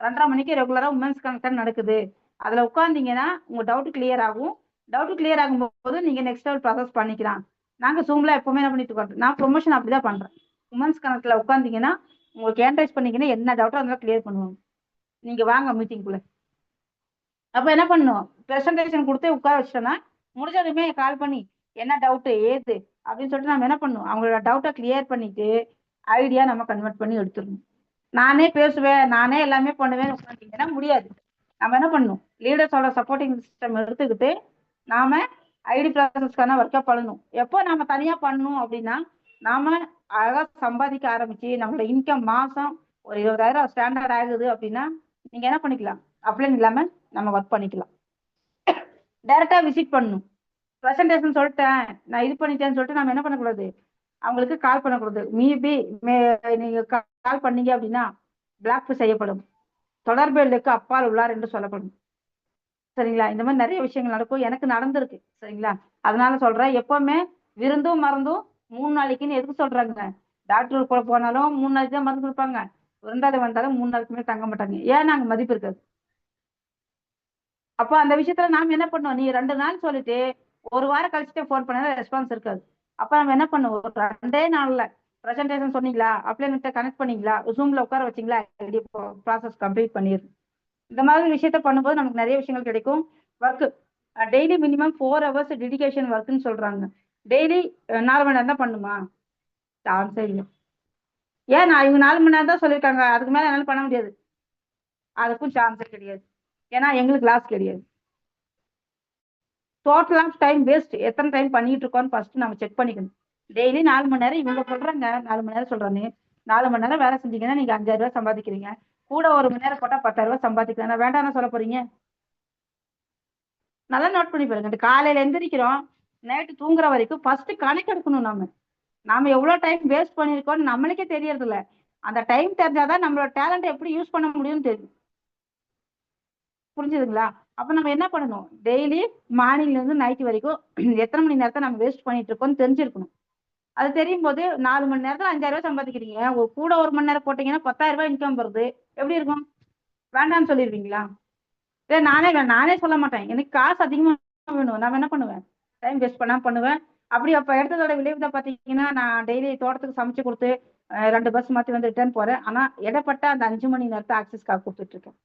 2:30 மணிக்கு ரெகுலரா உமன்ஸ் கனெக்ட் நடக்குது. அதுல உட்கார்ந்தீங்கன்னா உங்க டவுட் கிளியர் ஆகும். டவுட் கிளியர் ஆகும்போது நீங்க நெக்ஸ்ட் லெவல் ப்ராசஸ் பண்ணிக்கலாம். நாங்க ஜூம்ல எப்பவுமே என்ன பண்ணிட்டு இருக்கோம், நான் ப்ரொமோஷன் அப்படிதான் பண்றேன். உமன்ஸ் கனெக்ட்ல உட்கார்ந்தீங்கன்னா உங்களுக்கு ஏன்ட்ரைஸ் பண்ணீங்கன்னா என்ன டவுட்டோ அதெல்லாம் கிளியர் பண்ணுவாங்க. நீங்க வாங்க மீட்டிங்குள்ள. அப்ப என்ன பண்ணும், பிரசன்டேஷன் கொடுத்து உட்கார வச்சிட்டோம்னா முடிஞ்சதுமே கால் பண்ணி என்ன டவுட் ஏது அப்படின்னு சொல்லிட்டு நம்ம என்ன பண்ணும், அவங்களோட டவுட்டை கிளியர் பண்ணிட்டு ஐடியா நம்ம கன்வெர்ட் பண்ணி எடுத்துடணும். நானே பேசுவேன், நானே எல்லாமே பண்ணுவேன் உட்காந்துட்டீங்கன்னா முடியாது. நம்ம என்ன பண்ணணும், லீடர்ஸோட சப்போர்ட்டிங் சிஸ்டம் எடுத்துக்கிட்டு நாம ஐடி ப்ராசஸ்க்கான ஒர்க்கை பண்ணணும். எப்போ நாம தனியா பண்ணணும் அப்படின்னா, நாம அழகா சம்பாதிக்க ஆரம்பிச்சு நம்மளோட இன்கம் மாசம் ஒரு 20,000 ஸ்டாண்டர்ட் ஆகுது அப்படின்னா நீங்க என்ன பண்ணிக்கலாம், அப்ளைன் இல்லாம நம்ம ஒர்க் பண்ணிக்கலாம். டைரக்டா விசிட் பண்ணணும். ப்ரெசன்டேஷன் சொல்லிட்டேன், நான் இது பண்ணிட்டேன்னு சொல்லிட்டு நம்ம என்ன பண்ணக்கூடாது, அவங்களுக்கு கால் பண்ணக்கூடாது. மீபி நீங்க கால் பண்ணீங்க அப்படின்னா பிளாக் செய்யப்படும். தொடர்புகளுக்கு அப்பால் உள்ளார் என்று சொல்லப்படும். சரிங்களா? இந்த மாதிரி நிறைய விஷயங்கள் நடக்கும், எனக்கு நடந்திருக்கு. சரிங்களா? அதனால சொல்றேன், எப்பவுமே விருந்தும் மருந்தும் 3 நாளைக்குன்னு எதுக்கு சொல்றாங்க, டாக்டர் கூட போனாலும் 3 நாளைக்கு தான் மருந்து கொடுப்பாங்க. விருந்தாளி வந்தாலும் 3 நாளைக்கு மேலே தங்க மாட்டாங்க. ஏன், நாங்க மதிப்பு இருக்காது. அப்போ அந்த விஷயத்துல நாம என்ன பண்ணோம், நீ 2 நாள் சொல்லிட்டு 1 வாரம் கழிச்சுட்டு ஃபோன் பண்ணாலும் ரெஸ்பான்ஸ் இருக்காது. அப்ப நம்ம என்ன பண்ணுவோம், 2 நாள்ல ப்ரெசன்டேஷன் சொன்னீங்களா, அப்ளைன்கிட்ட கனெக்ட் பண்ணீங்களா, ஜூம்ல உட்கார வச்சிங்களா, ப்ராசஸ் கம்ப்ளீட் பண்ணிடும். இந்த மாதிரி விஷயத்த பண்ணும்போது நமக்கு நிறைய விஷயங்கள் கிடைக்கும். Work daily minimum 4 hours dedication ஒர்க்னு சொல்றாங்க. டெய்லி 4 மணி நேரம் தான் பண்ணுமா, சான்ஸே இல்லை. ஏன், நான் இவங்க 4 மணி நேரம் தான் சொல்லியிருக்காங்க, அதுக்கு மேல என்னால பண்ண முடியாது, அதுக்கும் சான்ஸே கிடையாது. ஏன்னா எங்களுக்கு லாஸ் கிடையாது. டோட்டல் ஆஃப் டைம் வேஸ்ட், எத்தனை டைம் பண்ணிட்டு இருக்கோம்னு ஃபர்ஸ்ட் நம்ம செக் பண்ணிக்கணும். டெய்லி 4 மணி நேரம் இவங்க சொல்றாங்க, 4 மணி நேரம் சொல்றாங்க, 4 மணி நேரம் வேலை செஞ்சீங்கன்னா நீங்க 5,000 ரூபாய் சம்பாதிக்கிறீங்க. கூட 1 மணி நேரம் போட்டா 10,000 ரூபாய் சம்பாதிக்கலாம். வேண்டாம்னு சொல்ல போறீங்க? நல்லா நோட் பண்ணி பாருங்க. காலையில எந்திரிக்கிறோம், நைட்டு தூங்குற வரைக்கும் ஃபர்ஸ்ட் கணக்கு எடுக்கணும். நாம எவ்வளவு டைம் வேஸ்ட் பண்ணிருக்கோம்னு நம்மளுக்கே தெரியறது இல்ல. அந்த டைம் தெரிஞ்சாதான் நம்மளோட டேலண்ட் எப்படி யூஸ் பண்ண முடியும்னு தெரியும். புரிஞ்சுதுங்களா? அப்ப நம்ம என்ன பண்ணணும், டெய்லி மார்னிங்ல இருந்து நைட் வரைக்கும் எத்தனை மணி நேரத்தை நம்ம வேஸ்ட் பண்ணிட்டு இருக்கோம்னு தெரிஞ்சிருக்கணும். அது தெரியும் போது 4 மணி நேரத்துல 5000 ரூபாய் சம்பாதிக்கிறீங்க. கூட 1 மணி நேரம் போட்டீங்கன்னா 10,000 ரூபாய் இன்கம் வருது. எப்படி இருக்கும்? வேண்டாம்னு சொல்லிடுவீங்களா? இல்ல நானே சொல்ல மாட்டேன். எனக்கு காசு அதிகமா வேணும். நான் என்ன பண்ணுவேன்? டைம் வேஸ்ட் பண்ணாம பண்ணுவேன். அப்படி அப்ப எடுத்ததோட விளைவு தான் பாத்தீங்கன்னா, நான் டெய்லி தோட்டத்துக்கு சமைச்சு கொடுத்து 2 பஸ் மாத்தி வந்து ரிட்டர்ன் போறேன். ஆனா இடப்பட்ட அந்த 5 மணி நேரத்தை ஆக்சஸ்க்காக கொடுத்துட்டு இருக்கேன்.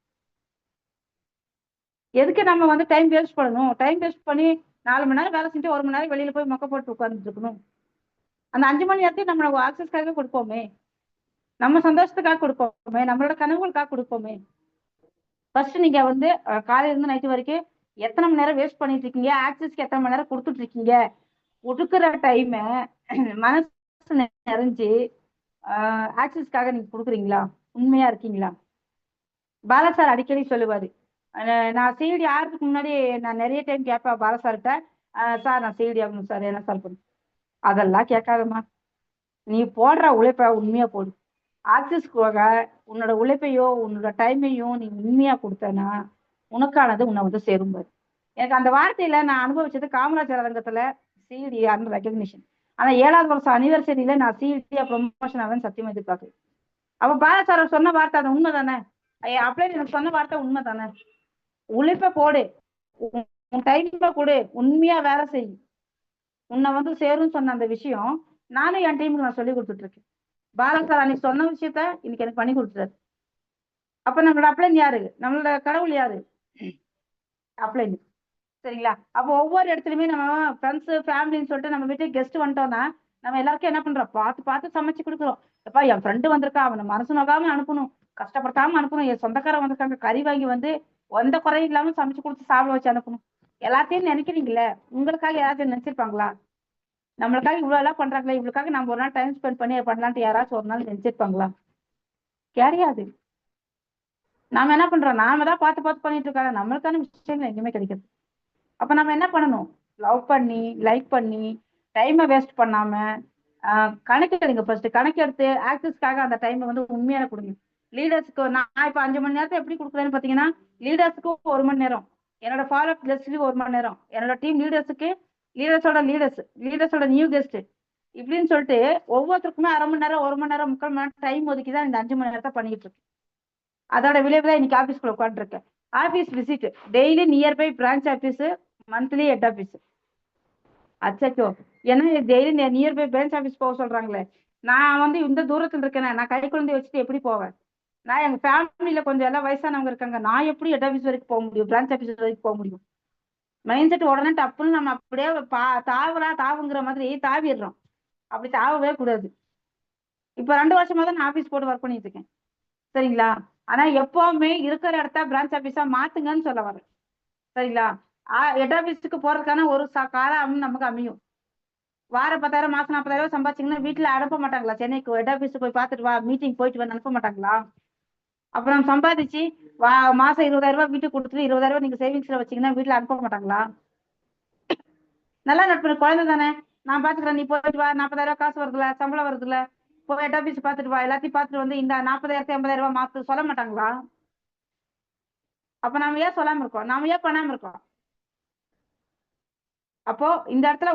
எதுக்கு நம்ம வந்து டைம் வேஸ்ட் பண்ணணும்? டைம் வேஸ்ட் பண்ணி 4 மணி நேரம் வேலை செஞ்சு 1 மணி நேரம் வெளியில போய் மொக்க போட்டு உட்கார்ந்துட்டு இருக்கணும். அந்த 5 மணி நேரத்தையும் நம்ம ஆக்சஸ்க்காக கொடுப்போமே, நம்ம சந்தோஷத்துக்காக கொடுப்போமே, நம்மளோட கனவுகளுக்காக கொடுப்போமே. ஃபர்ஸ்ட் நீங்க வந்து காலையில இருந்து நைட்டு வரைக்கும் எத்தனை மணி நேரம் வேஸ்ட் பண்ணிட்டு இருக்கீங்க? ஆக்சஸ்க்கு எத்தனை மணி நேரம் கொடுத்துட்டு இருக்கீங்க? கொடுக்குற டைமை மனசு நிறைஞ்சு ஆக்சஸ்க்காக நீங்க கொடுக்குறீங்களா? உண்மையா இருக்கீங்களா? பாலா சார் அடிக்கடி சொல்லுவாரு. நான் சிஐடி ஆகிறதுக்கு முன்னாடி நான் நிறைய டைம் கேட்பேன் பாலா சார்கிட்ட, சார் நான் சிஐடி ஆகணும் சார், என்ன சார் பண்ணும்? அதெல்லாம் கேட்காதம்மா, நீ போடுற உழைப்ப உண்மையா போடு. ஆக்சஸ்க்காக உன்னோட உழைப்பையோ உன்னோட டைமையும் நீ உண்மையா கொடுத்தனா உனக்கானது உன்னை வந்து சேரும்பாரு. எனக்கு அந்த வார்த்தையில நான் அனுபவிச்சது காமராஜர் அரங்கத்துல சிஇடி அந்த ரெகக்னிஷன். ஆனா 7வது வருஷம் அனிவர்சரியில நான் சிஇடியா ப்ரொமோஷன் ஆவேன்னு சத்தியமா எதிர்பார்க்கல. அப்ப பாலா சார் சொன்ன வார்த்தை அது உண்மை தானே? அப்படியே எனக்கு சொன்ன வார்த்தை உண்மை தானே? உழைப்ப போடு, உன் டைம்ல கொடு, உண்மையா வேலை செய், உன்னை வந்து சேரும்னு சொன்ன அந்த விஷயம் நானும் என் டீமுக்கு நான் சொல்லி கொடுத்துட்டு இருக்கேன். பாலா சார் அன்னைக்கு சொன்ன விஷயத்த இன்னைக்கு எனக்கு பண்ணி கொடுத்துட்டாரு. அப்ப நம்மளோட அப்ளைன் யாரு? நம்மளோட கடவுள் யாரு? அப்ளைன். சரிங்களா? அப்போ ஒவ்வொரு இடத்துலயுமே நம்ம ஃப்ரெண்ட்ஸ் ஃபேமிலின்னு சொல்லிட்டு நம்ம வீட்டுக்கு கெஸ்ட் வந்துட்டோம்னா நம்ம எல்லாருக்கும் என்ன பண்றோம்? பார்த்து சமைச்சு கொடுக்குறோம். எப்பா என் ஃப்ரெண்டு வந்திருக்கா, அவனை மனசு நோகாம அனுப்பணும், கஷ்டப்படுத்தாம அனுப்பணும். என் சொந்தக்காரன் வந்திருக்காங்க, கறி வாங்கி வந்து எந்த குறையும் இல்லாம சமைச்சு கொடுத்து சாப்பிட வச்சு அனுப்பணும். எல்லாத்தையும் நினைக்கிறீங்களே, உங்களுக்காக யாராச்சும் நினைச்சிருப்பாங்களா? நம்மளுக்காக இவ்வளவு எல்லாம் பண்றாங்களே, இவளுக்காக நம்ம ஒரு நாள் டைம் ஸ்பெண்ட் பண்ணி பண்ணலான்ட்டு யாராச்சும் ஒரு நாள் நினைச்சிருப்பாங்களா? கிடையாது. நாம என்ன பண்றோம்? நாம தான் பார்த்து பண்ணிட்டு இருக்காங்க. நம்மளுக்கான விஷயங்கள் எங்கேயுமே கிடைக்காது. அப்ப நம்ம என்ன பண்ணணும்? லவ் பண்ணி லைக் பண்ணி டைமை வேஸ்ட் பண்ணாம கணக்கு எடுங்க. ஃபர்ஸ்ட் கணக்கு எடுத்து ஆக்சஸ்க்காக அந்த டைமை வந்து உண்மையான கொடுங்க. லீடர்ஸ்க்கு நான் இப்ப 5 மணி நேரத்தை எப்படி கொடுக்குறேன்னு பாத்தீங்கன்னா, லீடர்ஸுக்கு 1 மணி நேரம், என்னோட ஃபாலோ அப் கெஸ்ட்டுக்கு 1 மணி நேரம், என்னோட டீம் லீடர்ஸுக்கு லீடர்ஸோட நியூ கெஸ்ட், இப்படின்னு சொல்லிட்டு ஒவ்வொருத்தருக்குமே 1/2 மணி நேரம் 1 மணி நேரம் 3/4 மணி நேரம் டைம் ஒதுக்கிதான் இந்த 5 மணி நேரத்தை பண்ணிட்டு இருக்கு. அதோட விளைவு தான் இன்னைக்கு ஆபீஸ்க்குள்ள உட்காந்துருக்கேன். Office visit daily nearby branch office, monthly head office. அச்சோ, ஏன்னா டெய்லி நியர்பை பிரான்ச் ஆபீஸ் போக சொல்றாங்களே, நான் வந்து இந்த தூரத்துல இருக்கேன், நான் கை குழந்தைய வச்சுட்டு எப்படி போவேன்? நான் எங்க ஃபேமிலியில கொஞ்சம் எல்லாம் வயசானவங்க இருக்காங்க, நான் எப்படி ஹெட் ஆபீஸ் வரைக்கும் போக முடியும்? பிரான்ச் ஆபீஸ் வரைக்கும் போக முடியும்? மைண்ட் செட் உடனே டப்புன்னு நம்ம அப்படியே தாவுங்கிற மாதிரி தாவிடுறோம். அப்படி தாவவே கூடாது. இப்ப 2 வருஷமா தான் நான் ஆபீஸ் போட்டு ஒர்க் பண்ணிட்டு இருக்கேன். சரிங்களா? ஆனா எப்பவுமே இருக்கிற இடத்த பிரான்ச் ஆபீஸா மாத்துங்கன்னு சொல்ல வரேன். சரிங்களா? ஹெட் ஆபீஸுக்கு போறதுக்கான ஒரு காலம் நமக்கு அமையும். வாரம் 10,000 மாசம் 40,000 சம்பாதிச்சிங்கன்னா வீட்டுல அனுப்ப மாட்டாங்களா? சென்னைக்கு ஹெட் ஆபீஸ் போய் பார்த்துட்டு வா, மீட்டிங் போயிட்டு வந்து அனுப்ப மாட்டாங்களா? அப்புறம் சம்பாதிச்சு மாசம் 20,000 ரூபாய் வீட்டுக்கு கொடுத்துட்டு 20,000 ரூபாய் நீங்க சேவிங்ஸ்ல வச்சீங்கன்னா வீட்டுல அனுப்ப மாட்டாங்களா? நல்லா நட்பு, குழந்தை தானே, நான் பாத்துக்கிறேன், நீ போயிட்டு வா, 40,000 ரூபாய் காசு வருதுல, சம்பளம் வருதுல, போய் ஹெட் ஆபீஸ் பார்த்துட்டு வா, எல்லாத்தையும் பார்த்துட்டு வந்து இந்த 40,000 50,000 ரூபாய் மாத்து சொல்ல மாட்டாங்களா? அப்ப நாம ஏன் சொல்லாம இருக்கோம்? நாம ஏன் பண்ணாம இருக்கோம்? அப்போ இந்த இடத்துல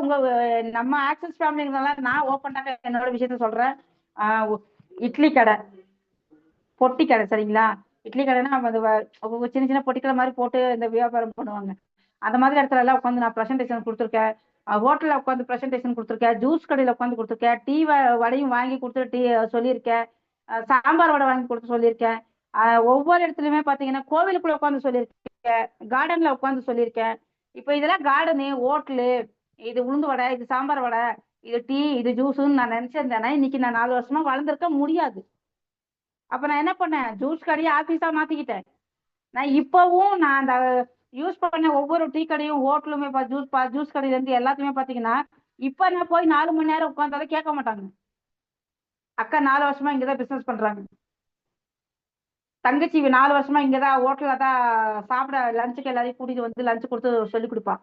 நம்ம ஆக்சஸ் ஃபேமிலிங்கிறதுனால நான் ஓப்பனாக என்னோட விஷயத்த சொல்றேன். இட்லி கடை, பொட்டி கடை, சரிங்களா? இட்லி கடைன்னா சின்ன சின்ன பொட்டிக்கடை மாதிரி போட்டு இந்த வியாபாரம் பண்ணுவாங்க. அந்த மாதிரி இடத்துல எல்லாம் உட்காந்து நான் ப்ரெசன்டேஷன் கொடுத்துருக்கேன். ஹோட்டல்ல உட்காந்து ப்ரெசன்டேஷன் கொடுத்துருக்கேன். ஜூஸ் கடையில உட்காந்து கொடுத்துருக்கேன். டீ வடையும் வாங்கி கொடுத்து சொல்லியிருக்கேன். சாம்பார் வடை வாங்கி கொடுத்து சொல்லியிருக்கேன். ஒவ்வொரு இடத்துலயுமே பாத்தீங்கன்னா கோவிலுக்குள்ள உட்காந்து சொல்லியிருக்கேன், கார்டன்ல உட்காந்து சொல்லியிருக்கேன். இப்ப இதெல்லாம் கார்டனு, ஹோட்டலு, இது உளுந்து வடை, இது சாம்பார் வடை, இது டீ, இது ஜூஸ்ன்னு நான் நினைச்சிருந்தேன்னா இன்னைக்கு நான் 4 வருஷமா வளர்ந்துருக்க முடியாது. அப்ப நான் என்ன பண்ணேன்? ஜூஸ் கடையை ஆபீஸா மாத்திக்கிட்டேன். நான் இப்பவும் நான் அந்த யூஸ் பண்ண ஒவ்வொரு டீ கடையும் ஹோட்டலுமே ஜூஸ் கடையில இருந்து எல்லாத்தையுமே பாத்தீங்கன்னா இப்ப நான் போய் 4 மணி நேரம் உட்காந்தாலும் கேட்க மாட்டாங்க. அக்கா 4 வருஷமா இங்கதான் பிசினஸ் பண்றாங்க, தங்கச்சி 4 வருஷமா இங்கதான் ஹோட்டல்ல தான் சாப்பிட லஞ்சுக்கு எல்லாரையும் கூட்டிட்டு வந்து லஞ்சு கொடுத்து சொல்லி கொடுப்பா.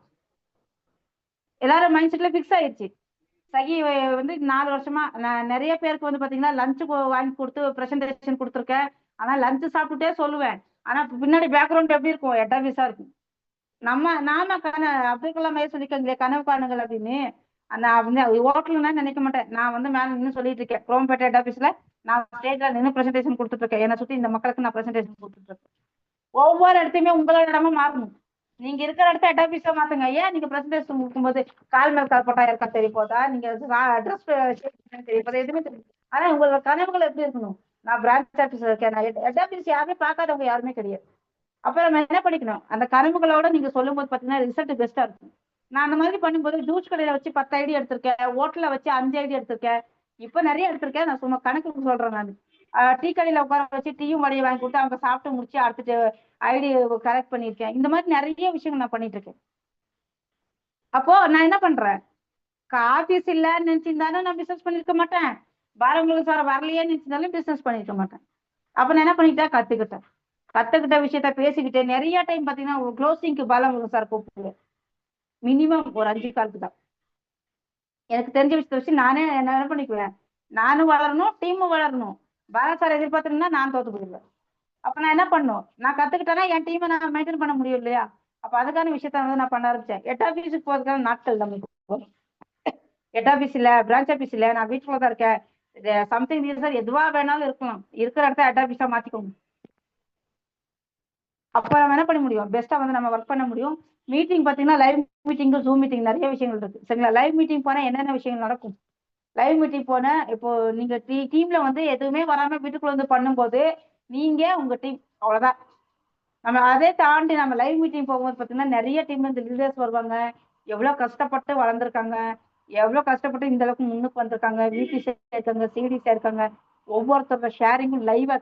எல்லாரும் மைண்ட் செட்ல பிக்ஸ் ஆயிடுச்சு. சகி வந்து 4 வருஷமா நான் நிறைய பேருக்கு வந்து பாத்தீங்கன்னா லஞ்சு வாங்கி கொடுத்து ப்ரெசன்டேஷன் கொடுத்துருக்கேன். ஆனா லஞ்சு சாப்பிட்டுட்டே சொல்லுவேன். ஆனா பின்னாடி பேக்ரவுண்ட் எப்படி இருக்கும்? எட்டாபீஸா இருக்கும். நாம அப்துல் கலாம் சொல்லிக்கங்களே, கனவு காணுங்கள் அப்படின்னு. நான் வந்து ஹோட்டல்னா நினைக்க மாட்டேன். நான் வந்து மேல நின்று சொல்லிட்டு இருக்கேன். குரோம்பேட்டை ஹெட் ஆஃபீஸ்ல நான் ஸ்டேஜ்ல நின்று பிரசன்டேஷன் கொடுத்துட்டு இருக்கேன். என்னை சுத்தி இந்த மக்களுக்கு நான் பிரசன்டேஷன் கொடுத்துட்டு இருக்கேன். ஒவ்வொரு இடத்தையுமே உங்களோட இடமா மாறணும். நீங்க இருக்கிற இடத்த ஹெட் ஆஃபீஸா மாத்துங்க. ஏன் நீங்க பிரசன்டேஷன் கொடுக்கும்போது கால் மேல் கால் போட்டா இருக்கா தெரிய போதா, நீங்க அட்ரஸ் தெரிய போதா, எதுவுமே தெரியும். ஆனா உங்களோட கனவுகள் எப்படி இருக்கணும்? நான் பிரான்ச் ஆஃபீஸர் இருக்கேன், நான் ஹெட் ஆஃபீஸ் யாருமே பார்க்காதவங்க யாருமே கிடையாது. அப்ப நம்ம என்ன பண்ணிக்கணும், அந்த கனவுகளோட நீங்க சொல்லும் போது பாத்தீங்கன்னா ரிசல்ட் பெஸ்டா இருக்கும். நான் அந்த மாதிரி பண்ணும்போது ஜூஸ் கடையில வச்சு 10 ஐடி எடுத்திருக்கேன், ஹோட்டல்ல வச்சு 5 ஐடி எடுத்திருக்கேன். இப்ப நிறைய எடுத்திருக்கேன். நான் சும்மா கணக்குக்கு சொல்றேன். நான் டீ கடையில உட்கார வச்சு டீயும் வடையை வாங்கி கொடுத்து அவங்க சாப்பிட்டு முடிச்சு அடுத்து ஐடி கலெக்ட் பண்ணியிருக்கேன். இந்த மாதிரி நிறைய விஷயங்கள் நான் பண்ணிட்டு இருக்கேன். அப்போ நான் என்ன பண்றேன், ஆபீஸ் இல்லன்னு நினைச்சிருந்தாலும் நான் பிசினஸ் பண்ணிருக்க மாட்டேன். வரவங்களுக்கு சார் வரலையே நினைச்சிருந்தாலும் பிசினஸ் பண்ணிருக்க மாட்டேன். அப்ப நான் என்ன பண்ணிட்டேன், கத்துக்கிட்ட விஷயத்த பேசிக்கிட்டு நிறைய டைம் பாத்தீங்கன்னா க்ளோசிங்க்கு பலம் சார் கூப்பிட்டு மினிமம் ஒரு 5 காலுக்கு தான். எனக்கு தெரிஞ்ச விஷயத்த வச்சு நானே என்ன பண்ணிக்குவேன், நானும் வளரணும், டீமும் வளரணும். பாலா சார் எதிர்பார்த்துருந்தா நான் தோத்து போயிடுவேன். அப்ப நான் என்ன பண்ணும், நான் கத்துக்கிட்டேன்னா என் டீமை நான் மெயின்டைன் பண்ண முடியும் இல்லையா? அப்ப அதுக்கான விஷயத்த வந்து நான் பண்ண ஆரம்பிச்சேன். ஹெட் ஆஃபீஸுக்கு போறதுக்கான நாட்கள் நமக்கு ஹெட் ஆஃபீஸ் இல்ல, பிரான்ச் ஆஃபீஸ் இல்ல, நான் வீட்டுல தான் இருக்கேன், சம்திங் ரீசன் எதுவா வேணாலும் இருக்கலாம், இருக்கிற இடத்த ஹெட் ஆஃபீஸா மாத்திக்கோங்க. அப்ப நம்ம என்ன பண்ண முடியும், பெஸ்டா வந்து நம்ம ஒர்க் பண்ண முடியும். மீட்டிங் பாத்தீங்கன்னா லைவ் மீட்டிங், ஜூம் மீட்டிங் நிறைய விஷயங்கள் இருக்கு சரிங்களா. லைவ் மீட்டிங் போனா என்னென்ன விஷயங்கள் நடக்கும், லைவ் மீட்டிங் போன இப்போ நீங்க டீம்ல வந்து எதுவுமே வராம வீட்டுக்குள்ள வந்து பண்ணும்போது நீங்க உங்க டீம் அவ்வளவுதான். நம்ம அதே தாண்டி நம்ம லைவ் மீட்டிங் போகும்போது பாத்தீங்கன்னா நிறைய டீம்ல இருந்து லீடர்ஸ் வருவாங்க. எவ்வளவு கஷ்டப்பட்டு வளர்ந்துருக்காங்க, எவ்வளவு கஷ்டப்பட்டு இந்த அளவுக்கு முன்னுக்கு வந்திருக்காங்க, விபி சேர்க்காங்க, சிடி சேர்க்காங்க. ஒவ்வொருத்தரோட ஷேரிங்கும் லைவா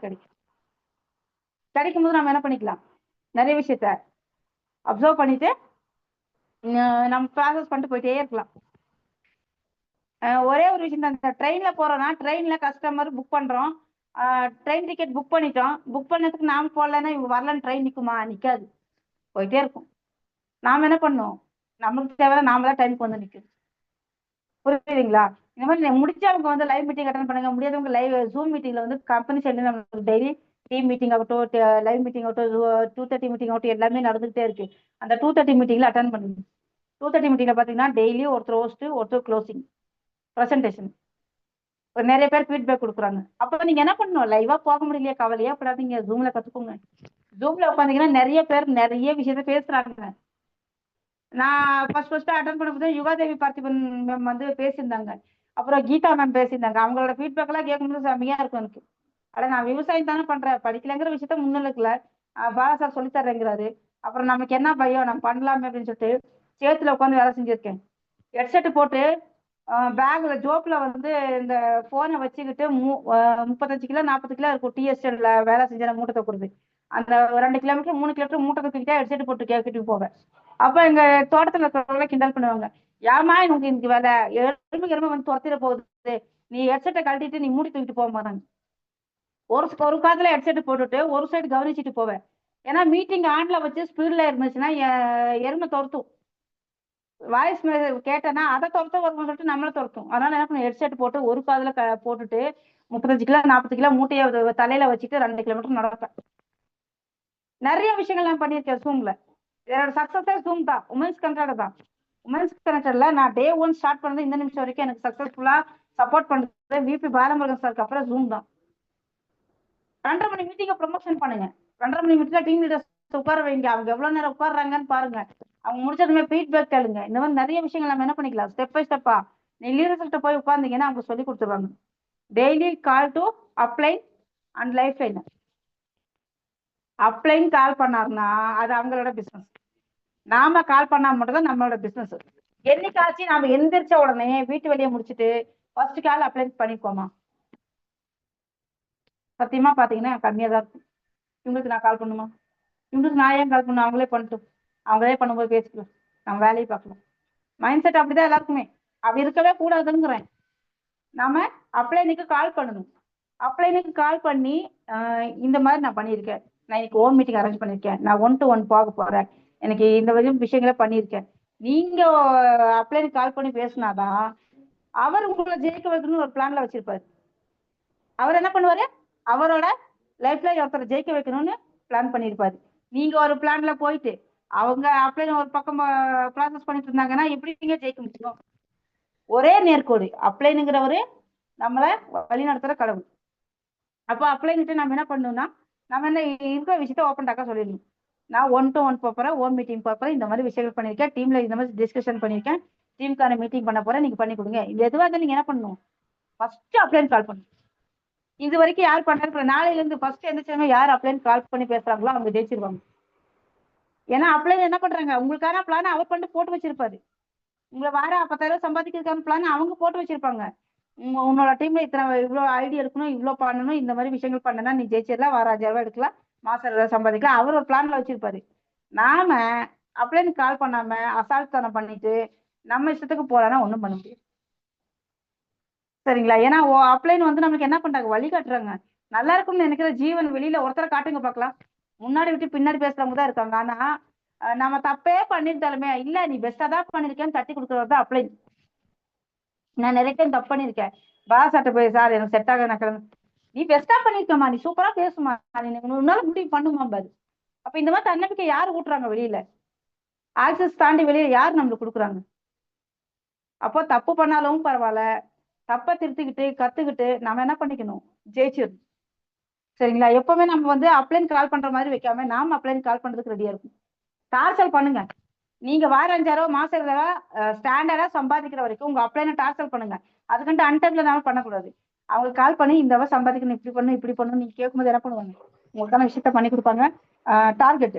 கிடைக்கும் போது நம்ம என்ன பண்ணிக்கலாம், நிறைய விஷயத்த அப்சர்வ் பண்ணிட்டு நம்ம ப்ராசஸ் பண்ணிட்டு போயிட்டே இருக்கலாம். ஒரே ஒரு விஷயம் தான், ட்ரெயின்ல போறோம்னா ட்ரெயின்ல கஸ்டமர் புக் பண்றோம், ட்ரெயின் டிக்கெட் புக் பண்ணிட்டோம், புக் பண்ணதுக்கு நாம போடலன்னா இவங்க வரலன்னு ட்ரெயின் நிக்குமா? நிக்காது, போயிட்டே இருக்கும். நாம என்ன பண்ணோம், நமக்கு தேவை நாம தான் டைமுக்கு வந்து நிற்கும். புரியுதுங்களா? இந்த மாதிரி முடிச்சவங்க வந்து லைவ் மீட்டிங் அட்டன் பண்ணுங்க, முடியாதவங்க லைவ் ஜூம் மீட்டிங்ல வந்து கம்பெனி சைட்ல நமக்கு டெய்லி டீம் மீட்டிங் ஆகட்டும், லைவ் மீட்டிங் ஆகட்டும், 2:30 மீட்டிங் ஆகட்டும், எல்லாமே நடந்துகிட்டே இருக்கு. அந்த 2:30 மீட்டிங்ல அட்டன் பண்ணுங்க. 2:30 மீட்டிங்ல பாத்தீங்கன்னா டெய்லி ஒருத்தர் ஹோஸ்ட், ஒருத்தர் க்ளோசிங், ப்ரெசன்டேஷன், நிறைய பேர் ஃபீட்பேக் கொடுக்குறாங்க. அப்ப நீங்க என்ன பண்ணணும், லைவா போக முடியலையா கவலையா படாதீங்க, ஜூம்ல கத்துக்கோங்க. ஜூம்ல உட்காந்தீங்கன்னா நிறைய பேர் நிறைய விஷயத்த பேசுறாங்க. நான் ஃபர்ஸ்ட் அட்டன் பண்ணும்போது யுகாதேவி பார்த்திபன் மேம் வந்து பேசியிருந்தாங்க, அப்புறம் கீதா மேம் பேசியிருந்தாங்க. அவங்களோட ஃபீட்பேக் எல்லாம் கேட்கும்போது செம்மையா இருக்கும் எனக்கு. அட நான் விவசாயம் தானே பண்றேன், படிக்கலைங்கிற விஷயத்த முன்னிலைக்கல, பாலா சார் சொல்லி தர்றேங்கிறாரு. அப்புறம் நமக்கு என்ன பயம், நம்ம பண்ணலாமே அப்படின்னு சொல்லிட்டு சேத்துல உட்காந்து வேலை செஞ்சிருக்கேன். ஹெட்செட் போட்டு பேக்ல ஜோப்ல வந்து இந்த போனை வச்சுக்கிட்டு 35 கிலோ 40 கிலோ இருக்கும் டிஎஸ்எல்ல வேலை செஞ்ச மூட்டை தூக்குறது. அந்த 2 கிலோமீட்டர் 3 கிலோமீட்டர் மூட்டை தூக்கிட்டே ஹெட்செட் போட்டு கேட்டுட்டு போவேன். அப்ப எங்க தோட்டத்துல இருக்கிறவங்க கிண்டல் பண்ணுவாங்க, ஏமா உனக்கு இன்னைக்கு வேலை, எறும்பு வந்து துரத்திட போகுது, நீ ஹெட்செட்டை கழட்டிட்டு நீ மூடி தூக்கிட்டு போக மாட்டாங்க. ஒரு காதுல ஹெட்செட் போட்டுட்டு ஒரு சைடு கவனிச்சுட்டு போவேன். ஏன்னா மீட்டிங் ஆன்ல வச்சு ஸ்பீட்ல இருந்துச்சுன்னா எருமை துரத்தும். வாய்ஸ் கேட்டேன்னா அதை துரத்த வரும்னு சொல்லிட்டு நம்மள துரத்தும். அதனால என்ன பண்ண, ஹெட்செட் போட்டு ஒரு காதுல போட்டுட்டு 35 கிலோ 40 கிலோ மூட்டையை தலையில வச்சுட்டு 2 கிலோமீட்டர் நடப்பேன். நிறைய விஷயங்கள் நான் பண்ணியிருக்கேன் ஜூம்ல. என்னோட சக்சஸே ஜூம் தான், உமன்ஸ் கனெக்டட் தான். உமன்ஸ் கனெக்டட்ல நான் டே 1 ஸ்டார்ட் பண்ணது இந்த நிமிஷம் வரைக்கும் எனக்கு சக்சஸ்ஃபுல்லா சப்போர்ட் பண்றது விபி பாலமுருகன் சாருக்கு அப்புறம் ஜூம் தான். 2:30 மணி மீட்டிங்க ப்ரொமோஷன் பண்ணுங்க. 2:30 மணி மீட்டிங்ல டீம் லீடர்ஸ் உட்கார வைங்க, அவங்க எவ்வளவு நேரம் உட்காடுறாங்கன்னு பாருங்க, அவங்க முடிச்சதுமே ஃபீட்பேக் கேளுங்க. இந்த மாதிரி நிறைய விஷயங்கள் நம்ம என்ன பண்ணிக்கலாம், ஸ்டெப் பை ஸ்டெப்பா நீ லீடர்ஸ்கிட்ட போய் உட்கார்ந்தீங்கன்னா அவங்க சொல்லி கொடுத்துருவாங்க. Daily call to upline and life line. Upline call பண்ணாருன்னா அது அவங்களோட பிசினஸ், நாம கால் பண்ணா மட்டும் தான் நம்மளோட பிசினஸ். என்னைக்காச்சும் நாம எந்திரிச்ச உடனே வீட்டு வேலையை முடிச்சுட்டு ஃபர்ஸ்ட் கால் அப்ளை பண்ணிக்கோமா, சத்தியமா பாத்தீங்கன்னா கம்மியா தான் இருக்கும். இவங்களுக்கு நான் கால் பண்ணுமா, இவங்களுக்கு நான் ஏன் கால் பண்ணும், அவங்களே பண்ணிட்டோம், அவங்களே பண்ணும்போது பேசிக்கலாம், நம்ம வேலையை பார்க்கலாம். மைண்ட் செட் அப்படிதான் எல்லாருக்குமே. அப்படி இருக்கவே கூடாதுங்கிறேன். நாம அப்ளைனுக்கு கால் பண்ணணும். அப்ளைனுக்கு கால் பண்ணி இந்த மாதிரி நான் பண்ணியிருக்கேன், நான் இன்னைக்கு ஓன் மீட்டிங் அரேஞ்ச் பண்ணியிருக்கேன், நான் 1 to 1 போக போறேன், எனக்கு இந்த விஷயங்களை பண்ணியிருக்கேன். நீங்க அப்ளைனுக்கு கால் பண்ணி பேசினாதான் அவர் உங்களை ஜெயிக்க வைக்கணும்னு ஒரு பிளான்ல வச்சிருப்பாரு. அவர் என்ன பண்ணுவாரு, அவரோட லைஃப்ல ஒருத்தரை ஜெயிக்க வைக்கணும்னு பிளான் பண்ணியிருப்பாரு. நீங்க ஒரு பிளான்ல போயிட்டு அவங்க அப்ளைன் ஒரு பக்கம் ப்ராசஸ் பண்ணிட்டு இருந்தாங்கன்னா எப்படி நீங்க ஜெயிக்க முடியும்? ஒரே நேர்கோடு. அப்ளைனுங்கிறவரு நம்மளை வழி நடத்துற கடவுள். அப்போ அப்ளைன்ட்டு நம்ம என்ன பண்ணணும்னா நம்ம என்ன இருக்கிற விஷயத்த ஓப்பன் டாக்கா சொல்லிடணும். நான் 1 to 1 போறேன், ஓன் மீட்டிங் போறேன், இந்த மாதிரி விஷயங்கள் பண்ணியிருக்கேன், டீம்ல இந்த மாதிரி டிஸ்கஷன் பண்ணியிருக்கேன், டீமுக்கான மீட்டிங் பண்ண போறேன், நீங்க பண்ணி கொடுங்க. இது எதுவாக இருந்தாலும் நீங்க என்ன பண்ணணும், ஃபர்ஸ்ட் அப்ளைன் கால் பண்ணணும். இது வரைக்கும் யார் பண்ணாரு, நாளையில இருந்து ஃபர்ஸ்ட் எந்த யார் அப்ளைன் கால் பண்ணி பேசுறாங்களோ அவங்க ஜெயிச்சிருவாங்க. ஏன்னா அப்ளைன் என்ன பண்றாங்க, உங்களுக்கான பிளான் அவர் பண்ணிட்டு போட்டு வச்சிருப்பாரு. உங்களை வார 10,000 சம்பாதிக்கிறதுக்கான பிளான் அவங்க போட்டு வச்சிருப்பாங்க. உன்னோட டீம்ல இத்தனை இவ்வளோ ஐடியா இருக்கணும், இவ்வளோ பண்ணணும், இந்த மாதிரி விஷயங்கள் பண்ணனா நீ ஜெயிச்சிடலாம், வார 5,000 எடுக்கலாம், மாசம் 20,000 சம்பாதிக்கலாம். அவர் ஒரு பிளான்ல வச்சிருப்பாரு. நாம அப்படின்னு கால் பண்ணாம அசால்ட்தனம் பண்ணிட்டு நம்ம இஷ்டத்துக்கு போறானா ஒண்ணும் பண்ண முடியாது. சரிங்களா? ஏன்னா அப்ளைன் வந்து நமக்கு என்ன பண்றாங்க, வழி காட்டுறாங்க. நல்லா இருக்கும்னு நினைக்கிற ஜீவன் வெளியில ஒருத்தரை காட்டுங்க பார்க்கலாம். முன்னாடி விட்டு பின்னாடி பேசுறவங்க தான் இருக்காங்க. ஆனா நம்ம தப்பே பண்ணிருந்தாலுமே இல்ல நீ பெஸ்டா தான் பண்ணிருக்கேன்னு தட்டி கொடுக்கறது தான் அப்ளைன். நான் நிறைய டைம் தப்பு பண்ணிருக்கேன். பாஸ் சட்டை போய் சார் எனக்கு செட் ஆக நான் நீ பெஸ்டா பண்ணிருக்கமா, நீ சூப்பரா பேசுமா, நீ உன்னால முடிவு பண்ணுமா பாரு. அப்ப இந்த மாதிரி தன்னம்பிக்கை யாரு ஊட்டுறாங்க வெளியில, ஆக்சஸ் தாண்டி வெளியில யார் நம்மளுக்கு கொடுக்குறாங்க? அப்போ தப்பு பண்ணாலும் பரவாயில்ல, தப்பை திருத்திக்கிட்டு கத்துக்கிட்டு நம்ம என்ன பண்ணிக்கணும், ஜெயிச்சிடணும். சரிங்களா? எப்பவுமே நம்ம வந்து அப்ளைன் கால் பண்ற மாதிரி வைக்காம நாம அப்ளைன் கால் பண்றதுக்கு ரெடியா இருக்கும். டார்ச்சல் பண்ணுங்க. நீங்க வார 5,000 மாசம் 20,000 ஸ்டாண்டர்டா சம்பாதிக்கிற வரைக்கும் உங்க அப்ளைனை டார்ச்சல் பண்ணுங்க. அதுக்கிட்ட அன்டைம்ல நாம பண்ணக்கூடாது. அவங்க கால் பண்ணி இந்த சம்பாதிக்கணும், இப்படி பண்ணணும் இப்படி பண்ணணும் நீங்க கேட்கும்போது என்ன பண்ணுவாங்க, உங்களுக்கான விஷயத்த பண்ணி கொடுப்பாங்க.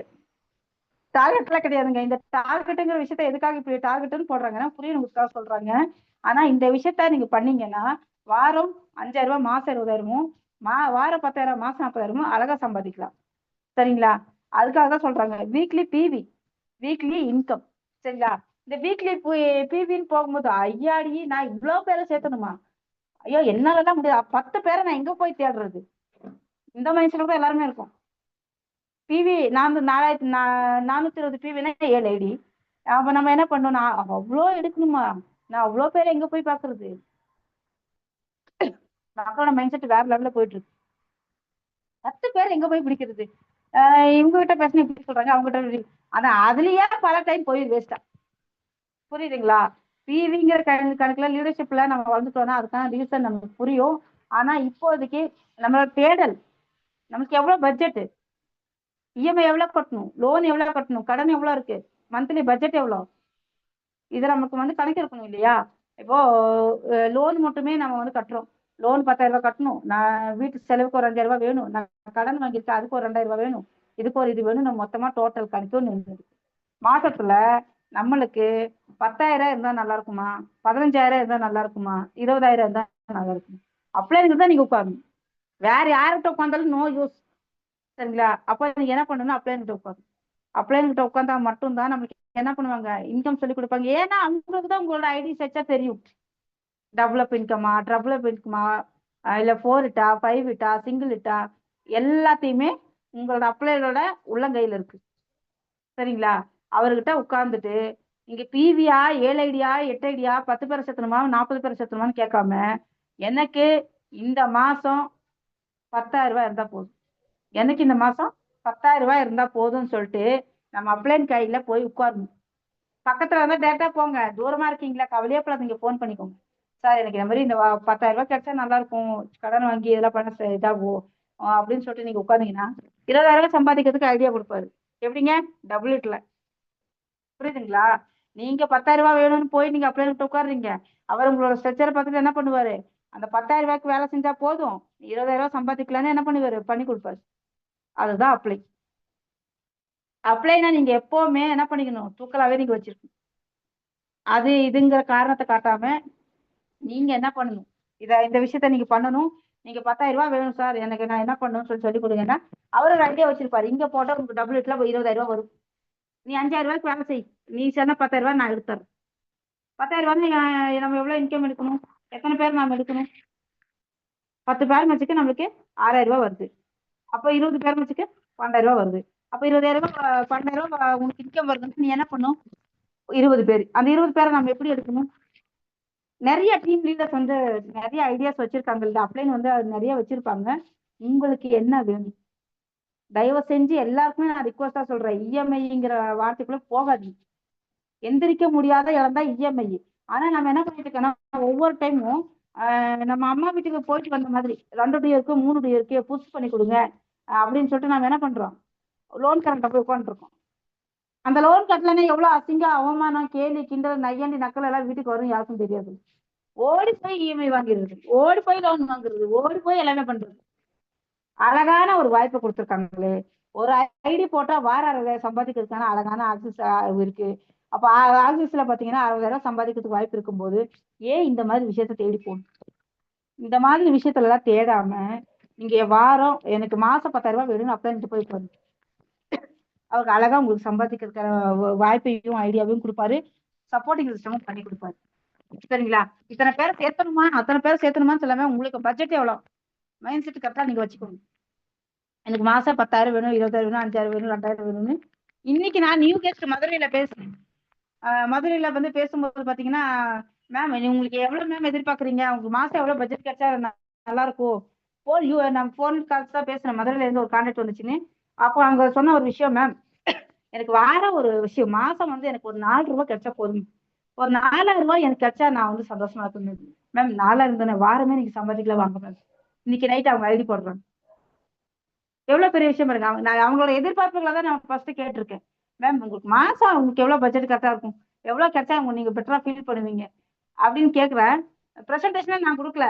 டார்கெட்லாம் கிடையாதுங்க. இந்த டார்கெட்டுங்கிற விஷயத்த எதுக்காக இப்படி டார்கெட்னு போடுறாங்கன்னா புரியணுக்காக சொல்றாங்க. ஆனா இந்த விஷயத்த நீங்க பண்ணீங்கன்னா வாரம் 5,000 மாசம் 20,000 வாரம் 10,000 மாசம் 40,000 அழகா சம்பாதிக்கலாம். சரிங்களா? அதுக்காக தான் சொல்றாங்க வீக்லி பிவி, வீக்லி இன்கம். சரிங்களா? இந்த வீக்லி பிவின்னு போகும்போது ஐயாடி நான் இவ்வளவு பேரை சேர்த்தணுமா, ஐயோ என்னாலதான் முடியாது, 10 பேரை நான் எங்க போய் தேடுறது, இந்த மைண்ட் தான் எல்லாருமே இருக்கும். பிவி 420 பிவினா 7 ஐடி. அப்ப நம்ம என்ன பண்ணோம், நான் அவ்வளோ எடுக்கணுமா, நான் அவ்வளோ பேரை எங்க போய் பாக்குறது, மக்களோட மைண்ட் செட் வேற லெவல்ல போயிட்டு இருக்கு. 10 பேர் எங்க போய் பிடிக்கிறது, இவங்க கிட்ட பேசினா இப்படி சொல்றாங்க, அவங்க கிட்ட ஆனா அதுலயே பல டைம் போய் வேஸ்டா. புரியுதுங்களா? பிவிங்கிற கணக்குல லீடர்ஷிப்ல நம்ம வளர்ந்துட்டோம்னா அதுக்கான ரீசன் நமக்கு புரியும். ஆனா இப்போதைக்கு நம்மளோட தேடல், நமக்கு எவ்வளவு பட்ஜெட், இஎம்ஐ எவ்வளவு கட்டணும், லோன் எவ்வளவு கட்டணும், கடன் எவ்வளவு இருக்கு, மந்த்லி பட்ஜெட் எவ்வளவு, இதை நமக்கு வந்து கணக்கு இருக்கணும் இல்லையா? இப்போ லோன் மட்டுமே நம்ம வந்து கட்டுறோம், லோன் 10,000 ரூபாய் கட்டணும், நான் வீட்டு செலவுக்கு ஒரு 5,000 ரூபாய் வேணும், நான் கடன் வாங்கியிருக்கேன் அதுக்கு ஒரு 2,000 ரூபாய் வேணும், இதுக்கு ஒரு இது வேணும், நம்ம மொத்தமா டோட்டல் கணக்கு மாசத்துல நம்மளுக்கு 10,000 இருந்தா நல்லா இருக்குமா, 15,000 இருந்தா நல்லா இருக்குமா, 20,000 இருந்தா நல்லா இருக்குமா? அப்ளைனுக்கு தான் நீங்க உட்காரணும். வேற யார்கிட்ட உட்காந்தாலும் நோ யூஸ். சரிங்களா? அப்ப நீங்க என்ன பண்ணணும், அப்ளைன்கிட்ட உட்காந்து அப்ளைன்கிட்ட உட்காந்தா மட்டும்தான் நமக்கு என்ன பண்ணுவாங்க, இன்கம் சொல்லி கொடுப்பாங்க. ஏன்னா அவங்களுக்கு தான் உங்களோட ஐடி செச்சா தெரியும், டெவலப் இன்கமா ட்ரபிளப் இன்கமா, இல்ல 4 இட்டா 5 இட்டா சிங்கிள் இட்டா எல்லாத்தையுமே உங்களோட அப்ளைனோட உள்ளங்கையில இருக்கு. சரிங்களா? அவர்கிட்ட உட்கார்ந்துட்டு இங்க பிவியா 7 ஐடியா 8 ஐடியா 10 பேரை சேர்த்தணுமா 40 பேரை சேர்த்தணுமான்னு கேட்காம எனக்கு இந்த மாசம் 10,000 ரூபாய் இருந்தா போதும், எனக்கு இந்த மாசம் 10,000 ரூபாய் இருந்தா போதும்னு சொல்லிட்டு நம்ம அப்ளைன் கையில போய் உட்காரணும். பக்கத்துல இருந்தா டேட்டா போங்க, தூரமா இருக்கீங்களா கவலையே படாத, நீங்க போன் பண்ணிக்கோங்க, சார் எனக்கு இந்த மாதிரி இந்த 10,000 ரூபாய் கிடைச்சா நல்லா இருக்கும், கடன் வாங்கி இதெல்லாம் பண்ண இதாகும் அப்படின்னு சொல்லிட்டு நீங்க உட்காந்தீங்கன்னா 20,000 ரூபாய் சம்பாதிக்கிறதுக்கு ஐடியா கொடுப்பாரு. எப்படிங்க? டபுள் இட்ல. புரியுதுங்களா? நீங்க 10,000 ரூபாய் வேணும்னு போய் நீங்க அப்ளை பண்ணிட்டு உட்காடுறீங்க, அவர் உங்களோட ஸ்ட்ரக்சரை பார்த்துட்டு என்ன பண்ணுவாரு, அந்த 10,000 ரூபாய்க்கு வேலை செஞ்சா போதும் 20,000 ரூபாய் சம்பாதிக்கலான்னு என்ன பண்ணுவாரு, பண்ணி கொடுப்பாரு. அதுதான் அப்ளை. அப்ளைனா நீங்க எப்பவுமே என்ன பண்ணிக்கணும், தூக்கலாவே நீங்க வச்சிருக்கணும். அது இதுங்கிற காரணத்தை காட்டாம நீங்க என்ன பண்ணணும், இந்த விஷயத்த நீங்க பண்ணணும். நீங்க 10,000 ரூபாய் வேணும் சார், எனக்கு நான் என்ன பண்ணணும்னு சொல்லி கொடுங்கன்னா அவரு ஒரு ஐடியா வச்சிருப்பாரு. இங்க போட்டா உங்களுக்கு டபுள் இட்ல 20,000 ரூபாய் வரும். நீ 5,000 ரூபாய்க்கு வேலை செய், நீ சொன்ன 10,000 ரூபாய் நான் எடுத்துறேன். 10,000 ரூபாய் நம்ம எவ்வளவு இன்கம் எடுக்கணும், எத்தனை பேர் நாம எடுக்கணும், 10 பேர் வச்சுக்க நம்மளுக்கு 6,000 ரூபாய் வருது. அப்ப 20 பேர் வச்சுக்க 12,000 ரூபாய் வருது. அப்ப 20,000 ரூபாய் 12,000 ரூபாய் உங்களுக்கு இன்கம் வருதுன்னு நீ என்ன பண்ணும், 20 பேர், அந்த 20 பேரை நம்ம எப்படி எடுக்கணும்? நிறைய டீம் லீடர்ஸ் வந்து நிறைய ஐடியாஸ் வச்சிருக்காங்க, அப்ளைன் வந்து நிறைய வச்சிருப்பாங்க. உங்களுக்கு என்ன வேணும், தயவு செஞ்சு எல்லாருக்குமே நான் ரிக்வஸ்டா சொல்றேன், இஎம்ஐங்கிற வார்த்தைக்குள்ள போகாதீங்க. எந்திரிக்க முடியாத இடம் தான் இஎம்ஐ. ஆனா நம்ம என்ன பண்ணிட்டு இருக்கோம்னா ஒவ்வொரு டைமும் நம்ம அம்மா வீட்டுக்கு போயிட்டு வந்த மாதிரி 2 இருக்கு 3 இருக்கு புஷ் பண்ணி கொடுங்க அப்படின்னு சொல்லிட்டு நம்ம என்ன பண்றோம், லோன் கரண்ட போய் உட்காந்துருக்கோம். அந்த லோன் கட்டலன்னா எவ்வளவு அசிங்கம் அவமானம் கேலி கிண்டல் நையாண்டி நக்கல் எல்லாம் வீட்டுக்கு வரும் யாருக்கும் தெரியாது. ஓடி போய் இஎம்ஐ வாங்கிடுறது, ஓடி போய் லோன் வாங்குறது, ஓடி போய் எல்லாமே பண்றது. அழகான ஒரு வாய்ப்பை கொடுத்துருக்காங்களே, ஒரு ஐடி போட்டா வார 60,000 சம்பாதிக்கிறதுக்கான அழகான ஆக்சஸ் இருக்கு. அப்ப ஆக்சஸ்ல பாத்தீங்கன்னா 60,000 சம்பாதிக்கிறதுக்கு வாய்ப்பு இருக்கும்போது ஏன் இந்த மாதிரி விஷயத்த தேடி போகணும்? இந்த மாதிரி விஷயத்துல எல்லாம் தேடாம நீங்க வாரம் எனக்கு மாசம் 10,000 ரூபாய் வேணும்னு அப்ளை போய் பாருங்க. அவருக்கு அழகா உங்களுக்கு சம்பாதிக்கிறதுக்கான வாய்ப்பையும் ஐடியாவையும் கொடுப்பாரு, சப்போர்ட்டிங் சிஸ்டமும் பண்ணி கொடுப்பாரு. சரிங்களா? இத்தனை பேரை சேர்த்தணுமா அத்தனை பேரை சேர்த்தணுமான்னு சொல்லாம உங்களுக்கு பட்ஜெட் எவ்வளவு மைண்ட் செட் கரெக்டா நீங்க வச்சுக்கோங்க. எனக்கு மாசம் 10,000 வேணும், 20,000 வேணும், 5,000 வேணும், 2,000 வேணும்னு. இன்னைக்கு நான் நியூ கெஸ்ட் மதுரையில பேசுறேன். மதுரையில வந்து பேசும்போது பாத்தீங்கன்னா, மேம் உங்களுக்கு எவ்வளவு மேம் எதிர்பார்க்குறீங்க, உங்களுக்கு மாசம் எவ்வளவு பட்ஜெட் கிடைச்சா நல்லா இருக்கும். நான் போன் கால்ஸ் தான் பேசுறேன், மதுரையில இருந்து ஒரு கான்டாக்ட் வந்துச்சுன்னு. அப்போ அவங்க சொன்ன ஒரு விஷயம், மேம் எனக்கு வார ஒரு விஷயம் மாசம் வந்து எனக்கு ஒரு 4 ரூபாய் கிடைச்சா போதும், ஒரு 4,000 ரூபாய் எனக்கு கிடைச்சா நான் வந்து சந்தோஷமா இருக்கேன். மேம் 4,000 தானே, வாரமே நீங்க சம்பாதிக்கலாம் வாங்க மேம். இன்னைக்கு நைட் அவங்க ஐடி போடுறாங்க. எவ்வளவு பெரிய விஷயம் பாருங்க. நான் அவங்களோட எதிர்பார்ப்புகளை தான் நான் ஃபர்ஸ்ட் கேட்டிருக்கேன். மேம் உங்களுக்கு மாசம் உங்களுக்கு எவ்வளவு பட்ஜெட் கரெக்டா இருக்கும், எவ்வளவு கிடைச்சா நீங்க பெட்டரா ஃபீல் பண்ணுவீங்க அப்படின்னு கேட்கிறேன். ப்ரெசன்டேஷனே நான் கொடுக்கல,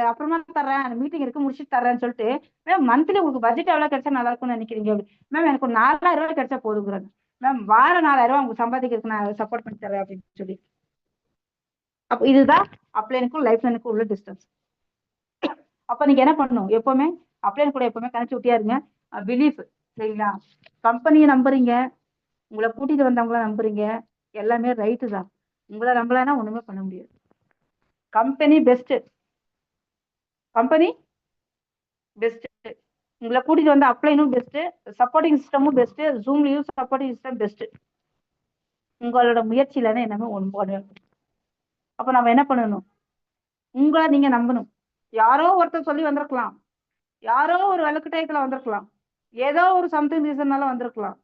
அப்புறமா தர்றேன், மீட்டிங் இருக்கு முடிச்சுட்டு தர்றேன்னு சொல்லிட்டு, மேம் மந்த்லி உங்களுக்கு பட்ஜெட் எவ்வளவு கிடைச்சா நல்லா இருக்கும்னு நினைக்கிறீங்க அப்படி. மேம் எனக்கு ஒரு 4,000 ரூபாய் கிடைச்சா போதுங்கிறாங்க. மேம் வாரம் 4,000 ரூபாய் உங்களுக்கு சம்பாதிக்கிறதுக்கு நான் சப்போர்ட் பண்ணி தரேன் அப்படின்னு சொல்லி. அப்போ இதுதான் அப்ளைனுக்கும் லைஃப் லைனுக்கும் உள்ள டிஸ்டன்ஸ். அப்ப நீங்க என்ன பண்ணணும், எப்பவுமே அப்ளைன் கூட எப்பவுமே கனெக்டிவிட்டியா இருங்க. பிலீஃப், சரிங்களா? கம்பெனியை நம்புறீங்க, உங்களை கூட்டிட்டு வந்தவங்கள நம்புறீங்க, எல்லாமே ரைட்டு தான். உங்களை நம்பலன்னா ஒண்ணுமே பண்ண முடியாது. கம்பெனி பெஸ்ட், கம்பெனி பெஸ்ட், உங்களை கூட்டிட்டு வந்த அப்ளைனும் பெஸ்ட், சப்போர்ட்டிங் சிஸ்டமும் பெஸ்ட், ஜூம்லயும் சப்போர்ட்டிங் சிஸ்டம் பெஸ்ட். உங்களோட முயற்சியில தான் என்னமே ஒன்று. அப்ப நம்ம என்ன பண்ணணும், உங்களை நீங்க நம்பணும். யாரோ ஒருத்தர் சொல்லி வந்திருக்கலாம், யாரோ ஒரு வழக்குட்டயத்துல வந்திருக்கலாம், ஏதோ ஒரு சம்திங் ரீசன்னால வந்திருக்கலாம்,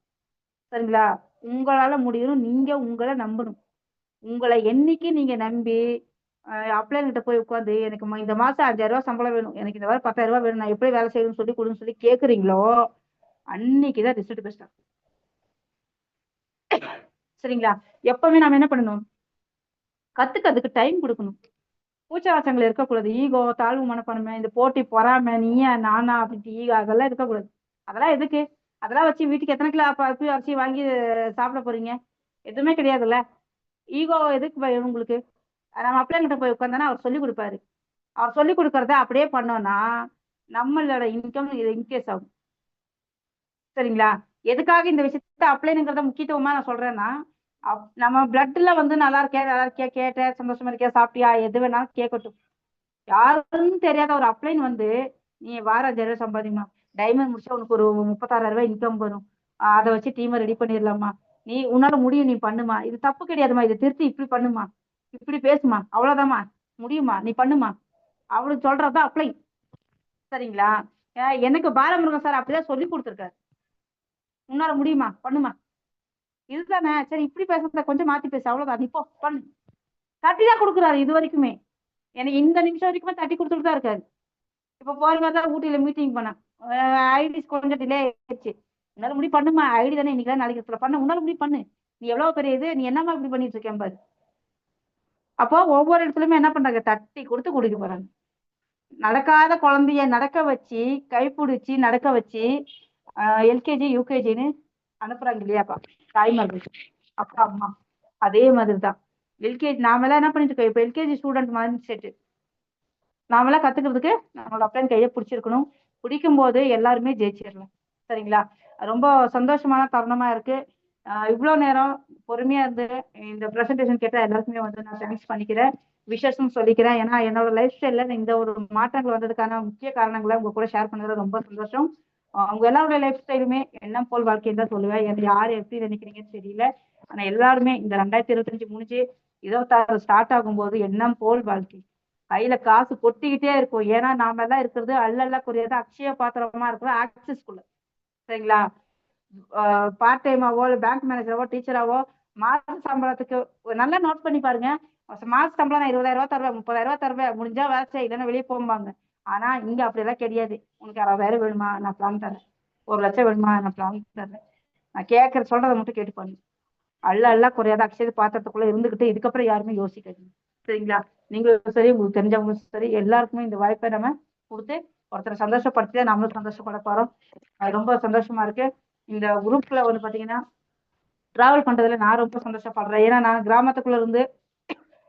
சரிங்களா? உங்களால முடியும், நீங்க உங்களை நம்பணும். உங்களை என்னைக்கு நீங்க நம்பி அப்ளைன் கிட்ட போய் உட்காந்து எனக்கு இந்த மாசம் 5,000 ரூபாய் சம்பளம் வேணும், எனக்கு இந்த வாரம் 10,000 ரூபாய் வேணும், நான் எப்படி வேலை செய்யணும்னு சொல்லி கொடுன்னு சொல்லி கேக்குறீங்களோ அன்னைக்குதான் ரிசல்ட் பெஸ்டா. சரிங்களா? எப்பவுமே நாம என்ன பண்ணணும், கத்துக்கிறதுக்கு டைம் கொடுக்கணும். கூச்சவாசங்கள் இருக்கக்கூடாது, ஈகோ தாழ்வு மனப்பான்மை, இந்த போட்டி பொறாமை, நீயா நானா அப்படின்ட்டு ஈகோ அதெல்லாம் இருக்கக்கூடாது. அதெல்லாம் எதுக்கு? அதெல்லாம் வச்சு வீட்டுக்கு எத்தனை கிலோ அரிசி வாங்கி சாப்பிட போறீங்க? எதுவுமே கிடையாதுல்ல. ஈகோ எதுக்கு உங்களுக்கு? நம்ம அப்ளைன் கிட்ட போய் உட்காந்தானா அவர் சொல்லி கொடுப்பாரு. அவர் சொல்லி கொடுக்கறத அப்படியே பண்ணோம்னா நம்மளோட இன்கம் இன்கேஸ் ஆகும். சரிங்களா? எதுக்காக இந்த விஷயத்த அப்ளைனுங்கிறத முக்கியத்துவமா நான் சொல்றேன்னா, நம்ம பிளட்ல வந்து நல்லா இருக்கியா கேட்ட சந்தோஷமா இருக்கியா சாப்பிட்டியா எது வேணாலும் கேட்கட்டும். யாருன்னு தெரியாத ஒரு அப்ளைன் வந்து நீ வாரம் 5,000 ரூபாய் சம்பாதிமா, டைமண்ட் முடிச்சா உனக்கு ஒரு 36,000 ரூபாய் இன்கம் வரும், அதை வச்சு டீமை ரெடி பண்ணிடலாமா, நீ உன்னால முடியும், நீ பண்ணுமா, இது தப்பு கிடையாதுமா, இதை திருத்தி இப்படி பண்ணுமா, இப்படி பேசுமா, அவ்வளவுதாம்மா, முடியுமா, நீ பண்ணுமா, அவளுக்கு சொல்றதுதான் அப்ளை. சரிங்களா? எனக்கு பாலமுருகன் சார் அப்படிதான் சொல்லி கொடுத்துருக்காரு. உன்னால முடியுமா, பண்ணுமா, இதுதானே, சரி இப்படி பேசுறத கொஞ்சம் மாத்தி பேசு, அவ்வளவுதான், இப்போ பண்ணு. தட்டி தான் கொடுக்குறாரு இது வரைக்குமே. எனக்கு இந்த நிமிஷம் வரைக்குமே தட்டி கொடுத்துட்டு தான் இருக்காரு. இப்ப போற தான் ஊட்டியில மீட்டிங் பண்ண ஐடிஸ் கொஞ்சம் டிலே ஆயிடுச்சு. உன்னால முடி பண்ணுமா, ஐடி தானே இன்னைக்கு நாளைக்கு பண்ண, உன்னால முடி பண்ணு, நீ எவ்வளவு பெரிய இது, நீ என்னமா இப்படி பண்ணிட்டு இருக்கேன் பாரு. அப்போ ஒவ்வொரு இடத்துலயுமே என்ன பண்றாங்க, தட்டி கொடுத்து கூட்டிட்டு போறாங்க. நடக்காத குழந்தைய நடக்க வச்சு கைப்பிடிச்சு நடக்க வச்சு எல்கேஜி யூகேஜின்னு அனுப்புறாங்க இல்லையாப்பா தாய்மார்கள், அப்பா அம்மா. அதே மாதிரிதான் எல்கேஜி நாமெல்லாம் என்ன பண்ணிட்டு இருக்கோம், இப்ப எல்கேஜி ஸ்டூடெண்ட் மைண்ட் செட். நாமெல்லாம் கத்துக்கிறதுக்கு நம்மளோட அப்ளைன் கையை பிடிச்சிருக்கணும். பிடிக்கும் போது எல்லாருமே ஜெயிச்சிடலாம். சரிங்களா? ரொம்ப சந்தோஷமான தருணமா இருக்கு. இவ்வளவு நேரம் பொறுமையா இருந்து இந்த ப்ரெசன்டேஷன் கேட்ட எல்லாருக்குமே வந்து நான் தேங்க்ஸ் பண்ணிக்கிறேன், விஷஸும் சொல்லிக்கிறேன். ஏன்னா என்னோட லைஃப் ஸ்டைல்ல இந்த ஒரு மாற்றங்கள் வந்ததுக்கான முக்கிய காரணங்களை உங்க கூட ஷேர் பண்ணதுல ரொம்ப சந்தோஷம். அவங்க எல்லாருடைய லைஃப் ஸ்டைலுமே எண்ணம் போல் வாழ்க்கைன்னு தான் சொல்லுவேன். யாரு எப்படி நினைக்கிறீங்கன்னு தெரியல, ஆனா எல்லாருமே இந்த 2025 முடிஞ்சு 26 ஸ்டார்ட் ஆகும்போது எண்ணம் போல் வாழ்க்கை, கையில காசு கொட்டிக்கிட்டே இருக்கும். ஏன்னா நாம எல்லாம் இருக்கிறது அல்லல்ல குறையாது அக்ஷய பாத்திரமா இருக்கிற ஆக்சிஸ்குள்ள. சரிங்களா? பார்ட் டைமாவோ இல்லை பேங்க் மேனேஜராவோ டீச்சராவோ மாச சம்பளத்துக்கு நல்லா நோட் பண்ணி பாருங்க. மாச சம்பளம் நான் 20,000 தருவேன், 30,000 தருவேன், முடிஞ்சா வேலை செய், இல்லைன்னா வெளியே போம்பாங்க. ஆனா இங்க அப்படியெல்லாம் கிடையாது. உனக்கு 60,000 வேணுமா, நான் பிளான் தரேன். 1,00,000 வேணுமா, நான் பிளான் தரேன். நான் கேட்கற சொல்றதை மட்டும் கேட்டு பண்ணு. அல்ல குறையாத அக்ஷய பாத்திரத்துக்குள்ள இருந்துகிட்டு இதுக்கப்புறம் யாருமே யோசிக்காதீங்க. சரிங்களா? நீங்களும் சரி, உங்களுக்கு தெரிஞ்சவங்களும் சரி, எல்லாருக்குமே இந்த வாய்ப்பை நம்ம கொடுத்து ஒருத்தரை சந்தோஷப்படுத்தி நம்மளும் சந்தோஷப்பட போறோம். அது ரொம்ப சந்தோஷமா இருக்கு. இந்த குரூப்ல வந்து பாத்தீங்கன்னா டிராவல் பண்றதுல நான் ரொம்ப சந்தோஷப்படுறேன். ஏன்னா நான் கிராமத்துக்குள்ள இருந்து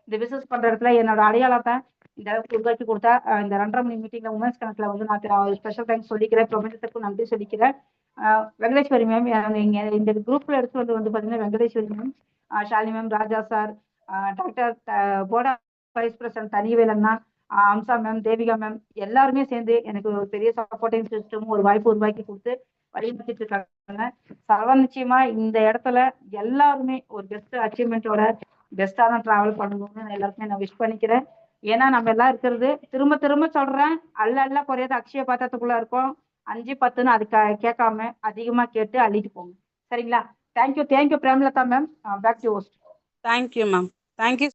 இந்த பிசினஸ் பண்ற இடத்துல என்னோட அடையாளத்தை இந்த அளவுக்கு உருவாக்கி கொடுத்தா இந்த 2:30 மணி மீட்டிங்ல உமன்ஸ் கணக்குல வந்து நான் ஸ்பெஷல் தேங்க்ஸ் சொல்லிக்கிறேன். பிரபஞ்சத்துக்கும் நன்றி சொல்லிக்கிறேன். வெங்கடேஸ்வரி மேம், இங்க இந்த குரூப்ல எடுத்து வந்து பாத்தீங்கன்னா வெங்கடேஸ்வரி மேம், ஷாலினி மேம், ராஜா sir, doctor போர்டா wise president Thanivel அண்ணா, அம்சா மேம், தேவிகா மேம், எல்லாருமே சேர்ந்து எனக்கு ஒரு பெரிய சப்போர்ட்டிங் சிஸ்டம் ஒரு வாய்ப்பு உருவாக்கி கொடுத்து வழிநடத்திட்டு இருக்காங்க. சர்வ நிச்சயமா இந்த இடத்துல எல்லாருமே ஒரு பெஸ்ட் அச்சீவ்மெண்ட்டோட பெஸ்டான டிராவல் பண்ணணும்னு நான் எல்லாருக்குமே நான் விஷ் பண்ணிக்கிறேன். ஏன்னா நம்ம எல்லாம் இருக்கிறது திரும்ப திரும்ப சொல்றேன், அல்ல குறையாத அக்ஷய பாத்திரத்துக்குள்ள இருக்கோம். 5, 10ன்னு அது கேட்காம அதிகமா கேட்டு அள்ளிட்டு போங்க. சரிங்களா? Thank you Premalatha ma'am. Back to host. Thank you ma'am. Thank you.